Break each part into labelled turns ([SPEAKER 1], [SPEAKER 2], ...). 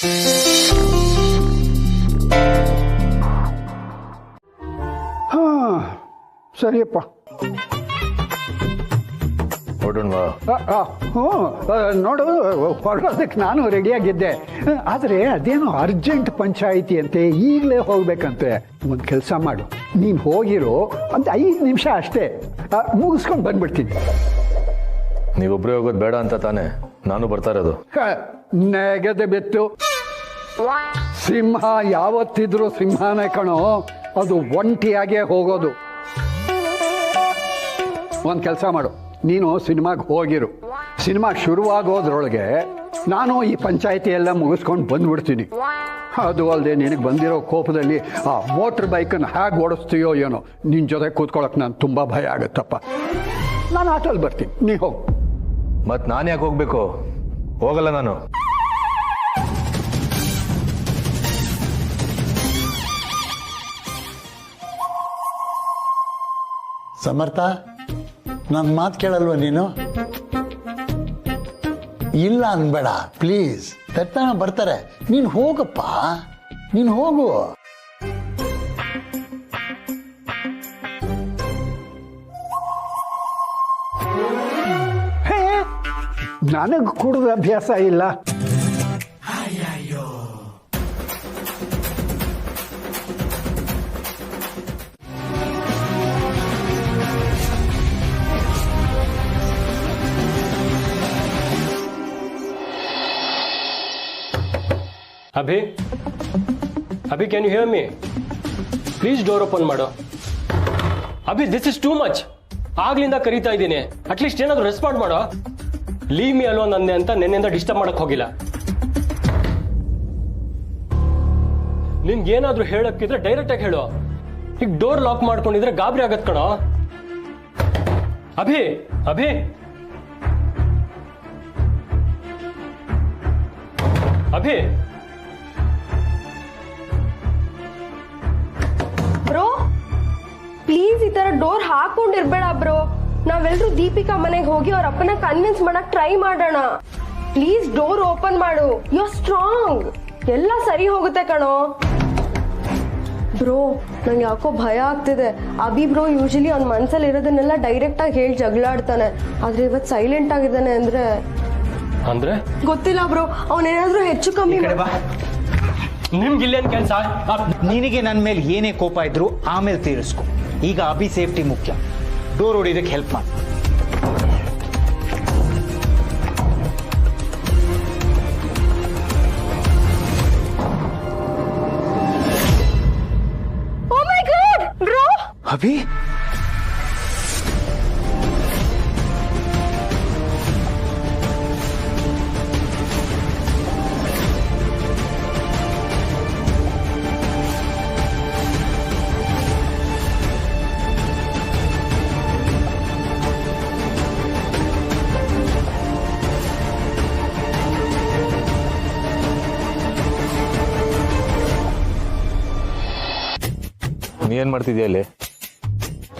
[SPEAKER 1] ಹಾ ಸರಿಯಪ್ಪ. ನೋಡು, ಹೊರಡೋದಕ್ಕೆ ನಾನು ರೆಡಿಯಾಗಿದ್ದೆ. ಆದರೆ ಅದೇನೋ ಅರ್ಜೆಂಟ್ ಪಂಚಾಯಿತಿ ಅಂತೆ, ಈಗಲೇ ಹೋಗ್ಬೇಕಂತೆ. ಒಂದು ಕೆಲಸ ಮಾಡು, ನೀನು ಹೋಗಿರೋ ಅಂತ 5 ನಿಮಿಷ ಅಷ್ಟೇ, ಮುಗಿಸ್ಕೊಂಡು ಬಂದ್ಬಿಡ್ತೀನಿ.
[SPEAKER 2] ನೀವೊಬ್ಬರೇ ಹೋಗೋದು ಬೇಡ ಅಂತ ತಾನೆ ನಾನು ಬರ್ತಾ ಇರೋದು.
[SPEAKER 1] ನೆಗದೆ ಬೆತ್ತು. ಸಿಂಹ ಯಾವತ್ತಿದ್ರೂ ಸಿಂಹನೇ ಕಣೋ, ಅದು ಒಂಟಿಯಾಗೇ ಹೋಗೋದು. ಒಂದು ಕೆಲಸ ಮಾಡು, ನೀನು ಸಿನಿಮಾಗೆ ಹೋಗಿರು. ಸಿನಿಮಾ ಶುರುವಾಗೋದ್ರೊಳಗೆ ನಾನು ಈ ಪಂಚಾಯಿತಿ ಎಲ್ಲ ಮುಗಿಸ್ಕೊಂಡು ಬಂದ್ಬಿಡ್ತೀನಿ. ಅದು ಅಲ್ಲದೆ ನಿನಗೆ ಬಂದಿರೋ ಕೋಪದಲ್ಲಿ ಆ ಮೋಟ್ರ್ ಬೈಕನ್ನು ಹೇಗೆ ಓಡಿಸ್ತೀಯೋ ಏನೋ, ನಿನ್ನ ಜೊತೆ ಕೂತ್ಕೊಳ್ಳೋಕೆ ನಾನು ತುಂಬ ಭಯ ಆಗುತ್ತಪ್ಪ. ನಾನು ಆಟೋಲ್ಲಿ ಬರ್ತೀನಿ, ನೀ ಹೋಗು.
[SPEAKER 2] ಮತ್ತು ನಾನು ಯಾಕೆ ಹೋಗ್ಬೇಕು? ಹೋಗಲ್ಲ ನಾನು.
[SPEAKER 3] ಸಮರ್ಥ, ನನ್ನ ಮಾತು ಕೇಳಲ್ವ ನೀನು? ಇಲ್ಲ ಅನ್ಬೇಡ ಪ್ಲೀಸ್. ತಟ್ಟಣ ಬರ್ತಾರೆ, ನೀನು ಹೋಗಪ್ಪ, ನೀನು ಹೋಗು.
[SPEAKER 1] ನನಗೆ ಕುಡಿದ ಅಭ್ಯಾಸ ಇಲ್ಲ.
[SPEAKER 4] Abhi can you hear me? Please door open ಮಾಡು. Abhi, this is too much. ಆಗ್ಲಿಂದ ಕರೀತಾ ಇದ್ದೀನಿ, ಅಟ್ಲೀಸ್ಟ್ ಏನಾದ್ರು ರೆಸ್ಪಾಂಡ್ ಮಾಡೋ. ಲೀವ್ ಮೀ ಅಲೋನ್ ಅಂದೆ ಅಂತ ನಿನ್ನೆಯಿಂದ ಡಿಸ್ಟರ್ಬ್ ಮಾಡಕ್ ಹೋಗಿಲ್ಲ. ನಿನ್ಗೇನಾದ್ರೂ ಹೇಳಕ್ಕಿದ್ರೆ ಡೈರೆಕ್ಟ್ ಆಗಿ ಹೇಳು. ಈಗ ಡೋರ್ ಲಾಕ್ ಮಾಡ್ಕೊಂಡಿದ್ರೆ ಗಾಬರಿ ಆಗತ್ ಕಣೋ. ಅಭಿ ಅಭಿ ಅಭಿ
[SPEAKER 5] ಬ್ರೋ, ಪ್ಲೀಸ್ ಈ ತರ ಡೋರ್ ಹಾಕೊಂಡಿರ್ಬೇಡ ಬ್ರೋ. ನಾವೆಲ್ಲರೂ ದೀಪಿಕಾ ಮನೆಗೆ ಹೋಗಿ ಅವ್ರ ಅಪ್ಪನ ಕನ್ವಿನ್ಸ್ ಮಾಡಕ್ ಟ್ರೈ ಮಾಡೋಣ. ಪ್ಲೀಸ್ ಡೋರ್ ಓಪನ್ ಮಾಡು. You are strong. ಎಲ್ಲ ಸರಿ ಹೋಗುತ್ತೆ ಕಣೋ. ಬ್ರೋ, ನಂಗೆ ಯಾಕೋ ಭಯ ಆಗ್ತಿದೆ. ಅಭಿ ಬ್ರೋ ಯೂಶಲಿ ಅವ್ನ ಮನ್ಸಲ್ಲಿ ಇರೋದನ್ನೆಲ್ಲ ಡೈರೆಕ್ಟ್ ಆಗಿ ಹೇಳಿ ಜಗಳಾಡ್ತಾನೆ. ಆದ್ರೆ ಇವತ್ತು ಸೈಲೆಂಟ್ ಆಗಿದ್ದಾನೆ. ಅಂದ್ರೆ ಗೊತ್ತಿಲ್ಲ ಬ್ರೋ, ಅವನೇನಾದ್ರೂ ಹೆಚ್ಚು ಕಮ್ಮಿ.
[SPEAKER 4] ನಿಮ್ಗಿಲ್ಲೇನ್ ಕೆಲ್ಸ?
[SPEAKER 6] ನಿನಗೆ ನನ್ನ ಮೇಲೆ ಏನೇ ಕೋಪ ಇದ್ರು ಆಮೇಲೆ ತೀರಿಸ್ಕೊ. ಈಗ ಅಭಿ ಸೇಫ್ಟಿ ಮುಖ್ಯ. ಡೋರ್ ಹೊಡಿಯೋದಕ್ಕೆ ಹೆಲ್ಪ್ ಮಾಡಿ.
[SPEAKER 5] ಓ ಮೈ ಗಾಡ್ ಬ್ರೋ.
[SPEAKER 6] ಅಭಿ,
[SPEAKER 2] ನೀ ಏನ್ ಮಾಡ್ತಿದ್ಯಾ ಇಲ್ಲಿ?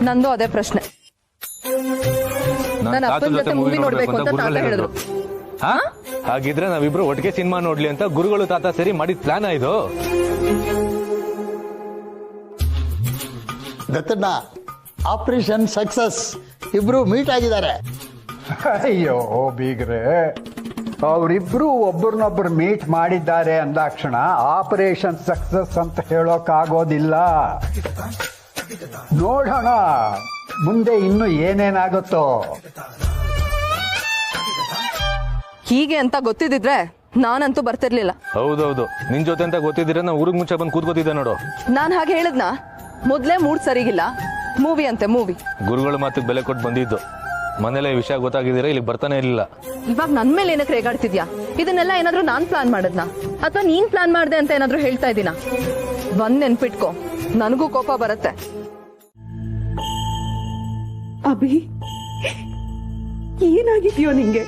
[SPEAKER 7] ನಂದು ಅದೇ ಪ್ರಶ್ನೆ. ನನ್ನ ಅಪ್ಪನ ಜೊತೆ ಮೂವಿ ನೋಡ್ಬೇಕು ಅಂತ ತಾತ ಹೇಳಿದ್ರು.
[SPEAKER 2] ಹಾಗಿದ್ರೆ ನಾವಿಬ್ರು ಒಟ್ಟಿಗೆ ಸಿನಿಮಾ ನೋಡ್ಲಿ ಅಂತ ಗುರುಗಳು ತಾತ ಸೇರಿ ಮಾಡಿದ ಪ್ಲಾನ್ ಇದು.
[SPEAKER 3] Dattanna, operation success. ಇಬ್ರು ಮೀಟ್ ಆಗಿದ್ದಾರೆ.
[SPEAKER 1] ಅಯ್ಯೋ ಬೀಗ್ರೆ, ಅವರಿಬ್ರು ಒಬ್ಬರನ್ನೊಬ್ಬರು ಮೀಟ್ ಮಾಡಿದ್ದಾರೆ ಅಂದಾಕ್ಷಣ ಆಪರೇಷನ್ ಸಕ್ಸಸ್ ಅಂತ ಹೇಳೋಕ್ಕಾಗೋದಿಲ್ಲ. ನೋಡೋಣ ಮುಂದೆ ಇನ್ನು ಏನೇನಾಗುತ್ತೋ.
[SPEAKER 7] ಹೀಗೆ ಅಂತ ಗೊತ್ತಿದ್ರೆ ನಾನಂತೂ ಬರ್ತಿರ್ಲಿಲ್ಲ.
[SPEAKER 2] ಹೌದೌದು, ನಿನ್ ಜೊತೆ ಅಂತ ಗೊತ್ತಿದ್ರೆ ನಾ ಊರಿಗೆ ಮುಂಚೆ ಬಂದು ಕೂತ್ಕೋತಿದ್ದೆ ನೋಡು.
[SPEAKER 7] ನಾನ್ ಹಾಗೆ ಹೇಳದ್ನ? ಮೊದ್ಲೇ ಮೂಡ್ ಸರಿಗಿಲ್ಲ. ಮೂವಿ ಅಂತೆ ಮೂವಿ.
[SPEAKER 2] ಗುರುಗಳ ಮಾತಿಗೆ ಬೆಲೆ ಕೊಟ್ಟು ಬಂದಿದ್ದು. ಮನೇಲೆ ವಿಷಯ ಗೊತ್ತಾಗಿದ್ದೀರಾ ಇಲ್ಲಿ ಬರ್ತಾನೆ ಇರಲಿಲ್ಲ.
[SPEAKER 7] ಇವಾಗ ನನ್ ಮೇಲೆ ಏನಕ್ಕೆ ರೇಗಾಡ್ತಿದ್ಯಾ? ಇದನ್ನೆಲ್ಲ ಏನಾದ್ರೂ ನಾನ್ ಪ್ಲಾನ್ ಮಾಡದ್ನಾ ಅಥವಾ ನೀನ್ ಪ್ಲಾನ್ ಮಾಡ್ದೆ ಅಂತ ಏನಾದ್ರೂ ಹೇಳ್ತಾ ಇದ್ದೀನಾ? ಒಂದ್ ನೆನ್ಪಿಟ್ಕೋ, ನನಗೂ ಕೋಪ ಬರುತ್ತೆ.
[SPEAKER 8] ಅಭಿ, ಏನಾಗಿದ್ಯೋ ನಿಂಗೆ?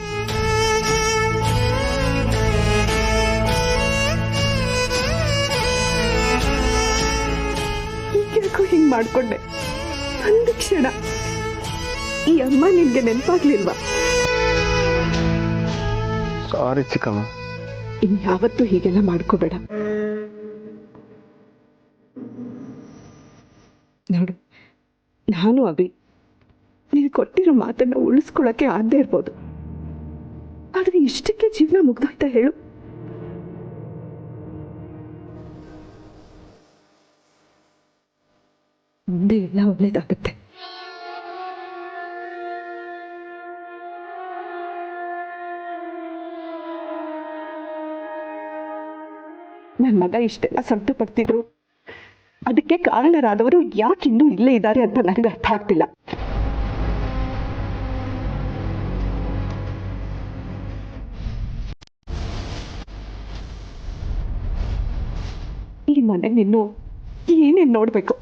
[SPEAKER 8] ಈಗ್ಯಾಕೋ ಹಿಂಗ್ ಮಾಡ್ಕೊಂಡೆ? ಒಂದು ಕ್ಷಣ ಈ ಅಮ್ಮ ನಿನ್ಗೆ ನೆನಪಾಗ್ಲಿಲ್ವಾ?
[SPEAKER 1] ಸಾರಿ ಚಿಕ್ಕಮ್ಮ,
[SPEAKER 8] ಇನ್ಯಾವತ್ತೂ ಹೀಗೆಲ್ಲ ಮಾಡ್ಕೋಬೇಡ. ನೋಡು, ನಾನು ಅಭಿ ನೀನು ಕೊಟ್ಟಿರೋ ಮಾತನ್ನ ಉಳಿಸ್ಕೊಳಕ್ಕೆ ಆಗದೆ ಇರ್ಬೋದು, ಆದ್ರೆ ಇಷ್ಟಕ್ಕೆ ಜೀವನ ಮುಗ್ದೋಯ್ತಾ ಹೇಳು? ಮುಂದೆ ಎಲ್ಲ ಒಳ್ಳೇದಾಗುತ್ತೆ. ನನ್ನ ಮಗ ಇಷ್ಟೆಲ್ಲ ಸಂತು ಪಡ್ತಿದ್ರು, ಅದಕ್ಕೆ ಕಾರಣರಾದವರು ಯಾಕೆ ಇನ್ನೂ ಇಲ್ಲೇ ಇದ್ದಾರೆ ಅಂತ ನನಗೆ ಅರ್ಥ ಆಗ್ತಿಲ್ಲ. ಈ ಮನೆ ನಿನ್ನು ಏನೇನು ನೋಡ್ಬೇಕು?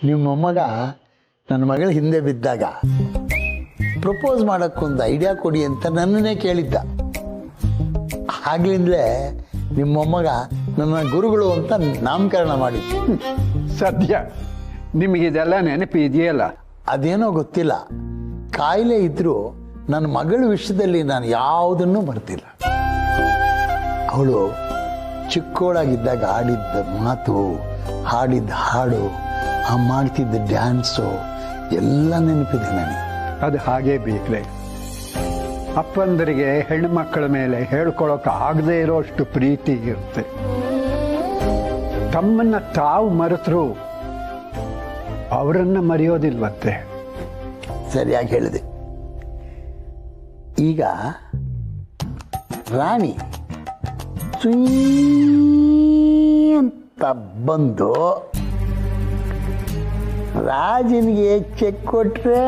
[SPEAKER 3] ನಿಮ್ಮ ಮೊಮ್ಮಗ ನನ್ನ ಮಗಳ ಹಿಂದೆ ಬಿದ್ದಾಗ ಪ್ರಪೋಸ್ ಮಾಡೋಕ್ಕೊಂದು ಐಡಿಯಾ ಕೊಡಿ ಅಂತ ನನ್ನನ್ನೇ ಕೇಳಿದ್ದ. ಆಗ್ಲಿಂದಲೇ ನಿಮ್ಮ ಮೊಮ್ಮಗ ನನ್ನ ಗುರುಗಳು ಅಂತ ನಾಮಕರಣ ಮಾಡಿದ್ದು.
[SPEAKER 1] ಸದ್ಯ ನಿಮಗಿದೆಲ್ಲ ನೆನಪು ಇದೆಯಲ್ಲ?
[SPEAKER 3] ಅದೇನೋ ಗೊತ್ತಿಲ್ಲ, ಕಾಯಿಲೆ ಇದ್ರೂ ನನ್ನ ಮಗಳ ವಿಷಯದಲ್ಲಿ ನಾನು ಯಾವುದನ್ನೂ ಬರ್ತಿಲ್ಲ. ಅವಳು ಚಿಕ್ಕೋಳಾಗಿದ್ದಾಗ ಆಡಿದ್ದ ಮಾತು, ಹಾಡಿದ್ದ ಹಾಡು, ಮಾಡ್ತಿದ್ದ ಡ್ಯಾನ್ಸು ಎಲ್ಲ ನೆನಪಿದೆ ನನಗೆ.
[SPEAKER 1] ಅದು ಹಾಗೇ ಬೇಕ್ರೆ. ಅಪ್ಪಂದರಿಗೆ ಹೆಣ್ಣು ಮಕ್ಕಳ ಮೇಲೆ ಹೇಳ್ಕೊಳಕ್ಕೆ ಆಗದೆ ಇರೋಷ್ಟು ಪ್ರೀತಿ ಇರುತ್ತೆ. ತಮ್ಮನ್ನ ತಾವು ಮರೆತರು ಅವರನ್ನ ಮರೆಯೋದಿಲ್ವಂತೆ.
[SPEAKER 3] ಸರಿಯಾಗಿ ಹೇಳಿದೆ. ಈಗ ರಾಣಿ ಅಂತ ಬಂದು ರಾಜನಿಗೆ ಚೆಕ್ ಕೊಟ್ರೆ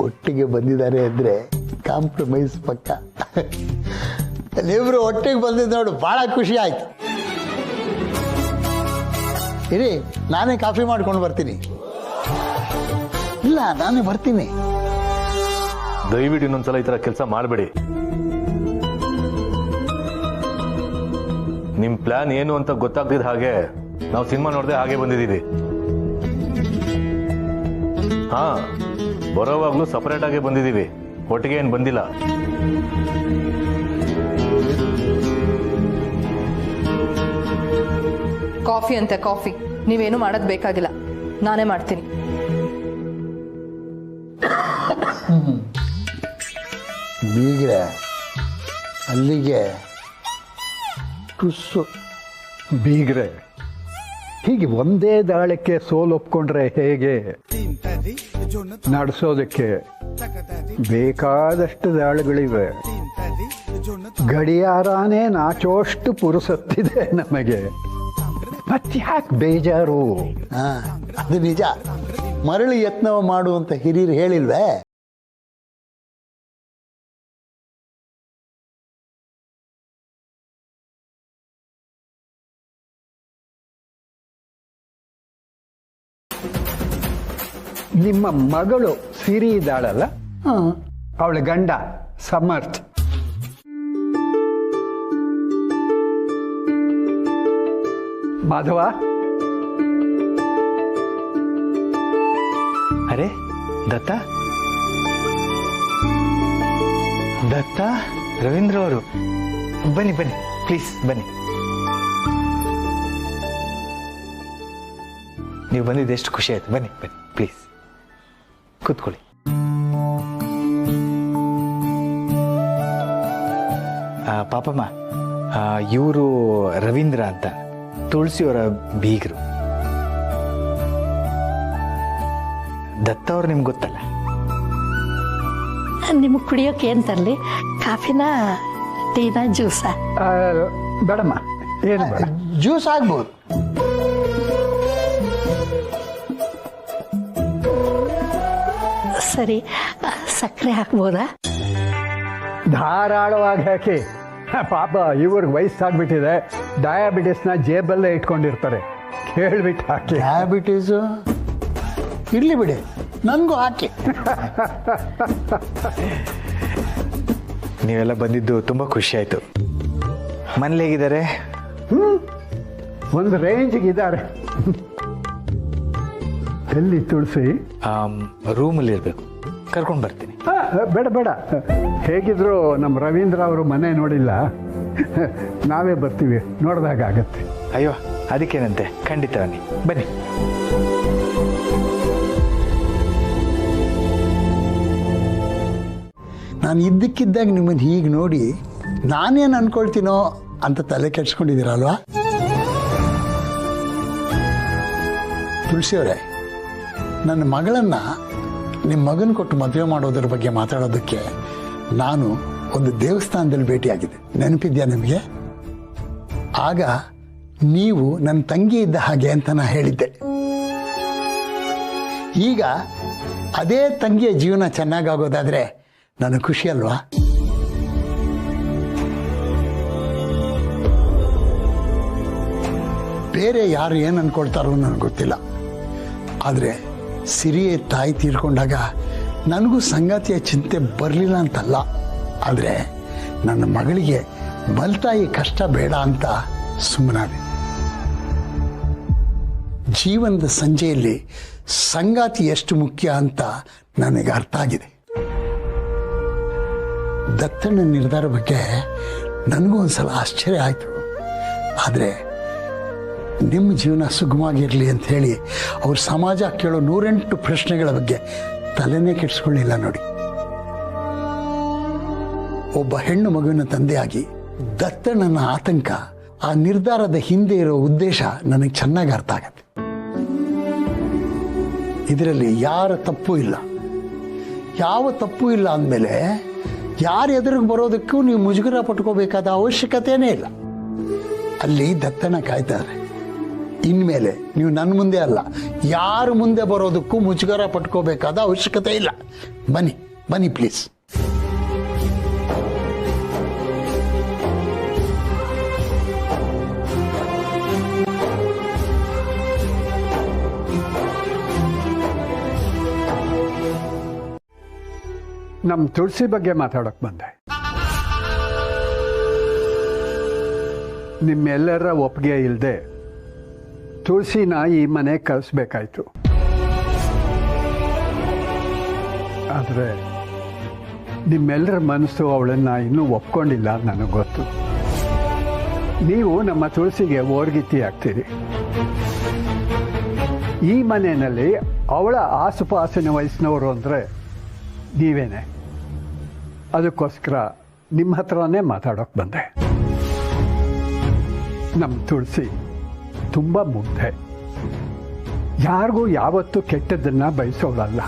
[SPEAKER 3] ಒಟ್ಟಿಗೆ ಬಂದಿದ್ದಾರೆ ಅಂದ್ರೆ ಕಾಂಪ್ರಮೈಸ್ ಪಕ್ಕ. ನೀವಿಬ್ರು ಒಟ್ಟಿಗೆ ಬಂದಿದ್ದು ನೋಡು, ಬಹಳ ಖುಷಿ ಆಯ್ತು. ಇರಿ, ನಾನೇ ಕಾಫಿ ಮಾಡ್ಕೊಂಡು ಬರ್ತೀನಿ. ಇಲ್ಲ, ನಾನೇ ಬರ್ತೀನಿ.
[SPEAKER 2] ದಯವಿಟ್ಟು ಇನ್ನೊಂದ್ಸಲ ಈ ತರ ಕೆಲಸ ಮಾಡಬೇಡಿ. ನಿಮ್ ಪ್ಲಾನ್ ಏನು ಅಂತ ಗೊತ್ತಾಗ್ತಿದ್ದ ಹಾಗೆ ನಾವು ಸಿನಿಮಾ ನೋಡದೆ ಹಾಗೆ ಬಂದಿದ್ದೀವಿ. ಹಾ, ಬರೋವಾಗ್ಲೂ ಸಪರೇಟ್ ಆಗಿ ಬಂದಿದ್ದೀವಿ, ಒಟ್ಟಿಗೆ ಏನು ಬಂದಿಲ್ಲ.
[SPEAKER 7] ಕಾಫಿ ಅಂತೆ ಕಾಫಿ, ನೀವೇನು ಮಾಡೋದ್ ಬೇಕಾಗಿಲ್ಲ, ನಾನೇ ಮಾಡ್ತೀನಿ.
[SPEAKER 3] ಬೀಗ್ರೆ ಅಲ್ಲಿಗೆ ಟುಸ್ಸು.
[SPEAKER 1] ಬೀಗ್ರೆ, ಹೀಗೆ ಒಂದೇ ದಾಳಕ್ಕೆ ಸೋಲೊಪ್ಕೊಂಡ್ರೆ ಹೇಗೆ? ನಡೆಸೋದಕ್ಕೆ ಬೇಕಾದಷ್ಟು ದಾಳಗಳಿವೆ. ಗಡಿಯಾರಾನೇ ನಾಚೋಷ್ಟು ಪುರುಸತ್ತಿದೆ ನಮಗೆ. ಮತ್ತ್ಯಾಕೆ ಬೇಜಾರು?
[SPEAKER 3] ಅದು ನಿಜ. ಮರಳಿ ಯತ್ನವ ಮಾಡುವಂತ ಹಿರಿಯರು ಹೇಳಿಲ್ವೇ?
[SPEAKER 1] ನಿಮ್ಮ ಮಗಳು ಸಿರಿ ಇದ್ದಾಳಲ್ಲ, ಅವಳ ಗಂಡ ಸಮರ್ಥ್. ಮಾಧವ,
[SPEAKER 6] ಅರೆ ದತ್ತ, ದತ್ತ, ರವೀಂದ್ರ ಅವರು ಬನ್ನಿ ಬನ್ನಿ, ಪ್ಲೀಸ್ ಬನ್ನಿ. ನೀವು ಬಂದಿದ್ದು ಎಷ್ಟು ಖುಷಿ ಆಯ್ತು. ಬನ್ನಿ ಬನ್ನಿ, ಪ್ಲೀಸ್ ಕೂತ್ಕೊಳ್ಳಿ. ಪಾಪಮ್ಮ, ಇವರು ರವೀಂದ್ರ ಅಂತ, ತುಳಸಿಯವರ ಬೀಗರು. ದತ್ತ ಅವ್ರು ನಿಮ್ಗೆ ಗೊತ್ತಲ್ಲ?
[SPEAKER 9] ನಿಮಗೆ ಕುಡಿಯೋಕೆ ಏನು ತರಲಿ? ಕಾಫಿನ, ಟೀನ, ಜ್ಯೂಸ?
[SPEAKER 1] ಬೇಡಮ್ಮ, ಏನು ಬೇಡ.
[SPEAKER 3] ಜ್ಯೂಸ್ ಆಗ್ಬೋದು.
[SPEAKER 9] ಸರಿ ಸಕ್ಕರೆ ಹಾಕ್ಬೋದಾ?
[SPEAKER 1] ಧಾರಾಳವಾಗಿ ಹಾಕಿ. ಪಾಪ ಇವ್ರಿಗೆ ವಯಸ್ಸಾಗ್ಬಿಟ್ಟಿದೆ, ಡಯಾಬಿಟಿಸ್ನ ಜೇಬಲ್ಲೇ ಇಟ್ಕೊಂಡಿರ್ತಾರೆ, ಕೇಳ್ಬಿಟ್ಟು ಹಾಕಿ.
[SPEAKER 3] ಡಯಾಬಿಟೀಸು ಇರಲಿ ಬಿಡಿ, ನನಗೂ ಹಾಕಿ.
[SPEAKER 6] ನೀವೆಲ್ಲ ಬಂದಿದ್ದು ತುಂಬ ಖುಷಿ ಆಯಿತು. ಮನೇಲಿ ಹೇಗಿದ್ದಾರೆ?
[SPEAKER 1] ಒಂದು ರೇಂಜ್ಗೆ ಇದ್ದಾರೆ. ಎಲ್ಲಿ ತುಳಸಿ?
[SPEAKER 6] ರೂಮಲ್ಲಿ ಇರಬೇಕು, ಕರ್ಕೊಂಡು ಬರ್ತೀನಿ.
[SPEAKER 1] ಬೇಡ ಬೇಡ, ಹೇಗಿದ್ರು ನಮ್ಮ ರವೀಂದ್ರ ಅವರು ಮನೆ ನೋಡಿಲ್ಲ, ನಾವೇ ಬರ್ತೀವಿ, ನೋಡಿದಾಗ ಆಗತ್ತೆ.
[SPEAKER 6] ಅಯ್ಯೋ ಅದಕ್ಕೇನಂತೆ, ಖಂಡಿತ ಬನ್ನಿ ಬನ್ನಿ.
[SPEAKER 3] ನಾನು ಇದ್ದಕ್ಕಿದ್ದಾಗ ನಿಮ್ಮನ್ನು ಹೀಗೆ ನೋಡಿ ನಾನೇನು ಅನ್ಕೊಳ್ತೀನೋ ಅಂತ ತಲೆ ಕೆಡ್ಸ್ಕೊಂಡಿದ್ದೀರಲ್ವಾ? ತುಳಸಿಯವರೇ, ನನ್ನ ಮಗಳನ್ನು ನಿಮ್ಮ ಮಗನ ಕೊಟ್ಟು ಮದುವೆ ಮಾಡೋದ್ರ ಬಗ್ಗೆ ಮಾತಾಡೋದಕ್ಕೆ ನಾನು ಒಂದು ದೇವಸ್ಥಾನದಲ್ಲಿ ಭೇಟಿಯಾಗಿದ್ದೆ, ನೆನಪಿದ್ಯಾ ನಿಮಗೆ? ಆಗ ನೀವು ನನ್ನ ತಂಗಿ ಇದ್ದ ಹಾಗೆ ಅಂತ ನಾನು ಹೇಳಿದ್ದೆ. ಈಗ ಅದೇ ತಂಗಿಯ ಜೀವನ ಚೆನ್ನಾಗಾಗೋದಾದ್ರೆ ನನಗೆ ಖುಷಿ ಅಲ್ವಾ? ಬೇರೆ ಯಾರು ಏನು ಅನ್ಕೊಳ್ತಾರೋ ನನಗೆ ಗೊತ್ತಿಲ್ಲ, ಆದರೆ ಸಿರಿಯ ತಾಯಿ ತೀರ್ಕೊಂಡಾಗ ನನಗೂ ಸಂಗಾತಿಯ ಚಿಂತೆ ಬರಲಿಲ್ಲ ಅಂತಲ್ಲ, ಆದರೆ ನನ್ನ ಮಗಳಿಗೆ ಮಲ್ತಾಯಿ ಕಷ್ಟ ಬೇಡ ಅಂತ ಸುಮ್ಮನಾದೆ. ಜೀವನದ ಸಂಜೆಯಲ್ಲಿ ಸಂಗಾತಿ ಎಷ್ಟು ಮುಖ್ಯ ಅಂತ ನನಗೆ ಅರ್ಥ ಆಗಿದೆ. ದತ್ತಣ್ಣ ನಿರ್ಧಾರ ಬಗ್ಗೆ ನನಗೂ ಒಂದ್ಸಲ ಆಶ್ಚರ್ಯ ಆಯಿತು, ಆದರೆ ನಿಮ್ಮ ಜೀವನ ಸುಗಮವಾಗಿರಲಿ ಅಂತ ಹೇಳಿ ಅವ್ರ ಸಮಾಜ ಕೇಳೋ 108 ಪ್ರಶ್ನೆಗಳ ಬಗ್ಗೆ ತಲೆನೇ ಕೆಡಿಸ್ಕೊಳ್ಳಿಲ್ಲ ನೋಡಿ. ಒಬ್ಬ ಹೆಣ್ಣು ಮಗುವಿನ ತಂದೆಯಾಗಿ ದತ್ತಣ್ಣನ ಆತಂಕ, ಆ ನಿರ್ಧಾರದ ಹಿಂದೆ ಇರೋ ಉದ್ದೇಶ ನನಗೆ ಚೆನ್ನಾಗಿ ಅರ್ಥ ಆಗತ್ತೆ. ಇದರಲ್ಲಿ ಯಾರ ತಪ್ಪು ಇಲ್ಲ. ಯಾವ ತಪ್ಪು ಇಲ್ಲ ಅಂದಮೇಲೆ ಯಾರ ಎದುರಿಗೆ ಬರೋದಕ್ಕೂ ನೀವು ಮುಜುಗರ ಪಟ್ಕೋಬೇಕಾದ ಅವಶ್ಯಕತೆಯೇ ಇಲ್ಲ. ಅಲ್ಲಿ ದತ್ತಣ್ಣ ಕಾಯ್ತಾರೆ. ಇನ್ಮೇಲೆ ನೀವು ನನ್ನ ಮುಂದೆ ಅಲ್ಲ, ಯಾರ ಮುಂದೆ ಬರೋದಕ್ಕೂ ಮುಜುಗರ ಪಟ್ಕೋಬೇಕಾದ ಅವಶ್ಯಕತೆ ಇಲ್ಲ. ಬನ್ನಿ ಬನ್ನಿ ಪ್ಲೀಸ್.
[SPEAKER 1] ನಮ್ಮ ತುಳಸಿ ಬಗ್ಗೆ ಮಾತಾಡೋಕೆ ಬಂದೆ. ನಿಮ್ಮೆಲ್ಲರ ಒಪ್ಪಿಗೆ ಇಲ್ಲದೆ ತುಳಸಿನ ಈ ಮನೆ ಕಳಿಸ್ಬೇಕಾಯ್ತು. ಆದರೆ ನಿಮ್ಮೆಲ್ಲರ ಮನಸ್ಸು ಅವಳನ್ನು ಇನ್ನೂ ಒಪ್ಕೊಂಡಿಲ್ಲ ನನಗೆ ಗೊತ್ತು. ನೀವು ನಮ್ಮ ತುಳಸಿಗೆ ಓರ್ಗಿತ್ತಿ ಆಗ್ತೀರಿ. ಈ ಮನೆಯಲ್ಲಿ ಅವಳ ಆಸುಪಾಸಿನ ವಯಸ್ಸಿನವರು ಅಂದರೆ ನೀವೇನೆ. ಅದಕ್ಕೋಸ್ಕರ ನಿಮ್ಮ ಹತ್ರನೇ ಮಾತಾಡೋಕೆ ಬಂದೆ. ನಮ್ಮ ತುಳಸಿ ತುಂಬ ಮುಗ್ಧೆ, ಯಾರಿಗೂ ಯಾವತ್ತೂ ಕೆಟ್ಟದ್ದನ್ನು ಬಯಸೋಳಲ್ಲ.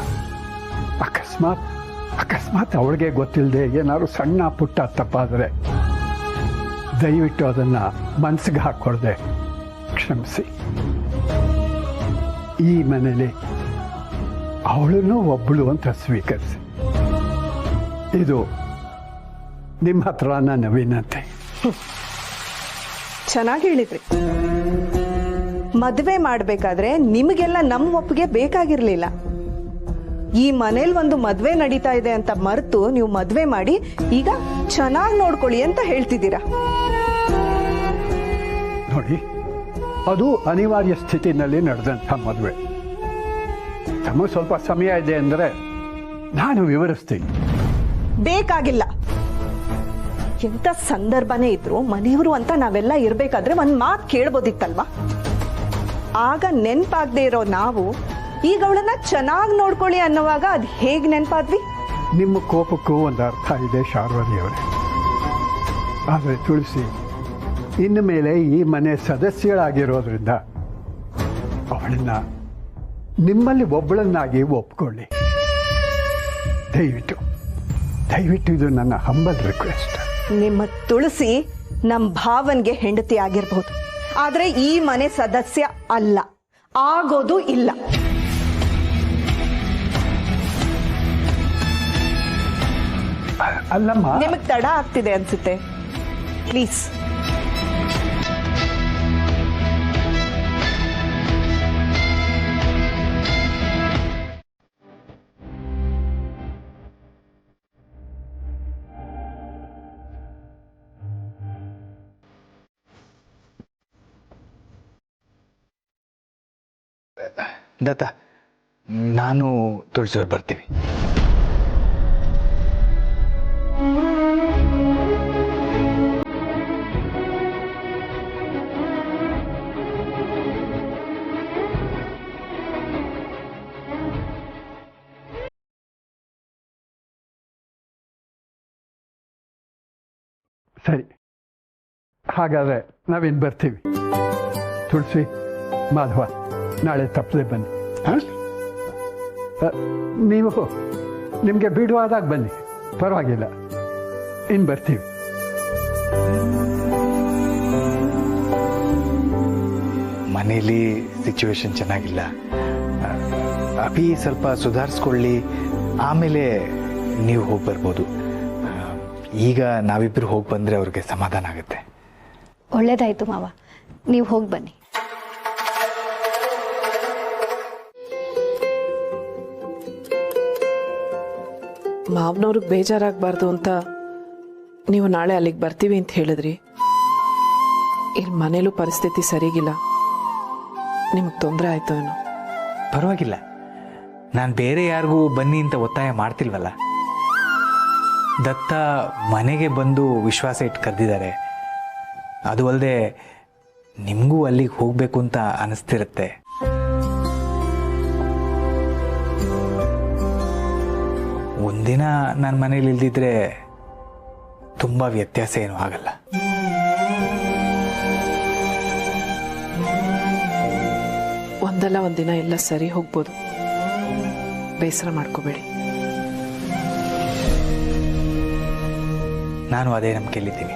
[SPEAKER 1] ಅಕಸ್ಮಾತ್ ಅವಳಿಗೆ ಗೊತ್ತಿಲ್ಲದೆ ಏನಾದ್ರು ಸಣ್ಣ ಪುಟ್ಟ ತಪ್ಪಾದರೆ ದಯವಿಟ್ಟು ಅದನ್ನು ಮನಸ್ಸಿಗೆ ಹಾಕ್ಕೊಳ್ದೆ ಕ್ಷಮಿಸಿ. ಈ ಮನೇಲಿ ಅವಳನ್ನು ಒಬ್ಬಳು ಅಂತ ಸ್ವೀಕರಿಸಿ. ಇದು ನಿಮ್ಮ ಹತ್ರ ನನ್ನ ವಿನಂತಿ.
[SPEAKER 8] ಚೆನ್ನಾಗಿ ಹೇಳಿದ್ರಿ. ಮದುವೆ ಮಾಡಬೇಕಾದ್ರೆ ನಿಮಗೆಲ್ಲ ನಮ್ಮ ಒಪ್ಪಿಗೆ ಬೇಕಾಗಿರ್ಲಿಲ್ಲ. ಈ ಮನೇಲಿ ಒಂದು ಮದುವೆ ನಡೀತಾ ಇದೆ ಅಂತ ಮರೆತು ನೀವು ಮದುವೆ ಮಾಡಿ ಈಗ ಚೆನ್ನಾಗಿ ನೋಡ್ಕೊಳ್ಳಿ ಅಂತ ಹೇಳ್ತಿದ್ದೀರಾ.
[SPEAKER 1] ನೋಡಿ, ಅದು ಅನಿವಾರ್ಯ ಸ್ಥಿತಿನಲ್ಲಿ ನಡೆದಂಥ ಮದುವೆ. ತಮಗೆ ಸ್ವಲ್ಪ ಸಮಯ ಇದೆ ಅಂದರೆ ನಾನು ವಿವರಿಸ್ತೀನಿ.
[SPEAKER 8] ಬೇಕಾಗಿಲ್ಲ. ಎಂತ ಸಂದರ್ಭನೇ ಇದ್ರು ಮನೆಯವರು ಅಂತ ನಾವೆಲ್ಲ ಇರ್ಬೇಕಾದ್ರೆ ಒಂದ್ ಮಾತು ಕೇಳ್ಬೋದಿತ್ತಲ್ವಾ? ಆಗ ನೆನ್ಪಾಗದೆ ಇರೋ ನಾವು ಈಗ ಅವಳನ್ನ ಚೆನ್ನಾಗಿ ನೋಡ್ಕೊಳ್ಳಿ ಅನ್ನುವಾಗ ಅದ್ ಹೇಗ್ ನೆನ್ಪಾದ್ವಿ?
[SPEAKER 1] ನಿಮ್ಮ ಕೋಪಕ್ಕೂ ಒಂದು ಅರ್ಥ ಇದೆ ಶಾರ್ವರಿಯವರೇ. ಆದರೆ ತುಳಸಿ ಇನ್ನು ಮೇಲೆ ಈ ಮನೆ ಸದಸ್ಯಳಾಗಿರೋದ್ರಿಂದ ಅವಳನ್ನ ನಿಮ್ಮಲ್ಲಿ ಒಬ್ಬಳನ್ನಾಗಿ ಒಪ್ಕೊಳ್ಳಿ. ದಯವಿಟ್ಟು ಇದು ನನ್ನ ಹಂಬಲ್ ರಿಕ್ವೆಸ್ಟ್.
[SPEAKER 8] ನಿಮ್ಮ ತುಳಸಿ ನಮ್ ಭಾವನ್ಗೆ ಹೆಂಡತಿ ಆಗಿರ್ಬಹುದು, ಆದ್ರೆ ಈ ಮನೆ ಸದಸ್ಯ ಅಲ್ಲ, ಆಗೋದು ಇಲ್ಲ.
[SPEAKER 1] ಅಲ್ಲಮ್ಮ,
[SPEAKER 8] ನಿಮಗೆ ತಡ ಆಗ್ತಿದೆ ಅನ್ಸುತ್ತೆ. ಪ್ಲೀಸ್.
[SPEAKER 6] ದತ್ತ, ನಾನು ತುಳಸಿಯವ್ರು ಬರ್ತೀವಿ.
[SPEAKER 1] ಸರಿ, ಹಾಗಾದರೆ ನಾವಿನ್ನು ಬರ್ತೀವಿ. ತುಳಸಿ, ಮಾಧವ, ನಾಳೆ ತಪ್ಪದೆ ಬನ್ನಿ. ಹಾಂ, ನೀವು ನಿಮಗೆ ಬಿಡುವಾದಾಗ ಬನ್ನಿ, ಪರವಾಗಿಲ್ಲ. ಇನ್ನು ಬರ್ತೀವಿ.
[SPEAKER 6] ಮನೇಲಿ ಸಿಚುವೇಶನ್ ಚೆನ್ನಾಗಿಲ್ಲ. ಅಭಿ ಸ್ವಲ್ಪ ಸುಧಾರಿಸ್ಕೊಳ್ಳಿ, ಆಮೇಲೆ ನೀವು ಹೋಗಿ ಬರ್ಬೋದು. ಈಗ ನಾವಿಬ್ಬರು ಹೋಗಿ ಬಂದರೆ ಅವ್ರಿಗೆ ಸಮಾಧಾನ ಆಗುತ್ತೆ.
[SPEAKER 9] ಒಳ್ಳೇದಾಯ್ತು ಮಾವ, ನೀವು ಹೋಗಿ ಬನ್ನಿ.
[SPEAKER 10] ಮಾವನವ್ರಿಗೆ ಬೇಜಾರಾಗಬಾರ್ದು ಅಂತ ನೀವು ನಾಳೆ ಅಲ್ಲಿಗೆ ಬರ್ತೀವಿ ಅಂತ ಹೇಳಿದ್ರಿ. ಇಲ್ಲಿ ಮನೇಲೂ ಪರಿಸ್ಥಿತಿ ಸರಿಗಿಲ್ಲ, ನಿಮಗೆ ತೊಂದರೆ ಆಯ್ತು ಏನೋ?
[SPEAKER 6] ಪರವಾಗಿಲ್ಲ, ನಾನು ಬೇರೆ ಯಾರಿಗೂ ಬನ್ನಿ ಅಂತ ಒತ್ತಾಯ ಮಾಡ್ತಿಲ್ವಲ್ಲ. ದತ್ತ ಮನೆಗೆ ಬಂದು ವಿಶ್ವಾಸ ಇಟ್ಟು ಕರೆದಿದ್ದಾರೆ. ಅದು ಅಲ್ಲದೆ ನಿಮಗೂ ಅಲ್ಲಿಗೆ ಹೋಗಬೇಕು ಅಂತ ಅನಿಸ್ತಿರುತ್ತೆ. ಒಂದಿನ ನನ್ನ ಮನೇಲಿ ಇಲ್ದಿದ್ರೆ ತುಂಬ ವ್ಯತ್ಯಾಸ ಏನೂ ಆಗಲ್ಲ.
[SPEAKER 10] ಒಂದಲ್ಲ ಒಂದಿನ ಎಲ್ಲ ಸರಿ ಹೋಗ್ಬೋದು, ಬೇಸರ ಮಾಡ್ಕೋಬೇಡಿ.
[SPEAKER 6] ನಾನು ಅದೇ ನಂಬಿಕೆಯಲ್ಲಿದ್ದೀನಿ.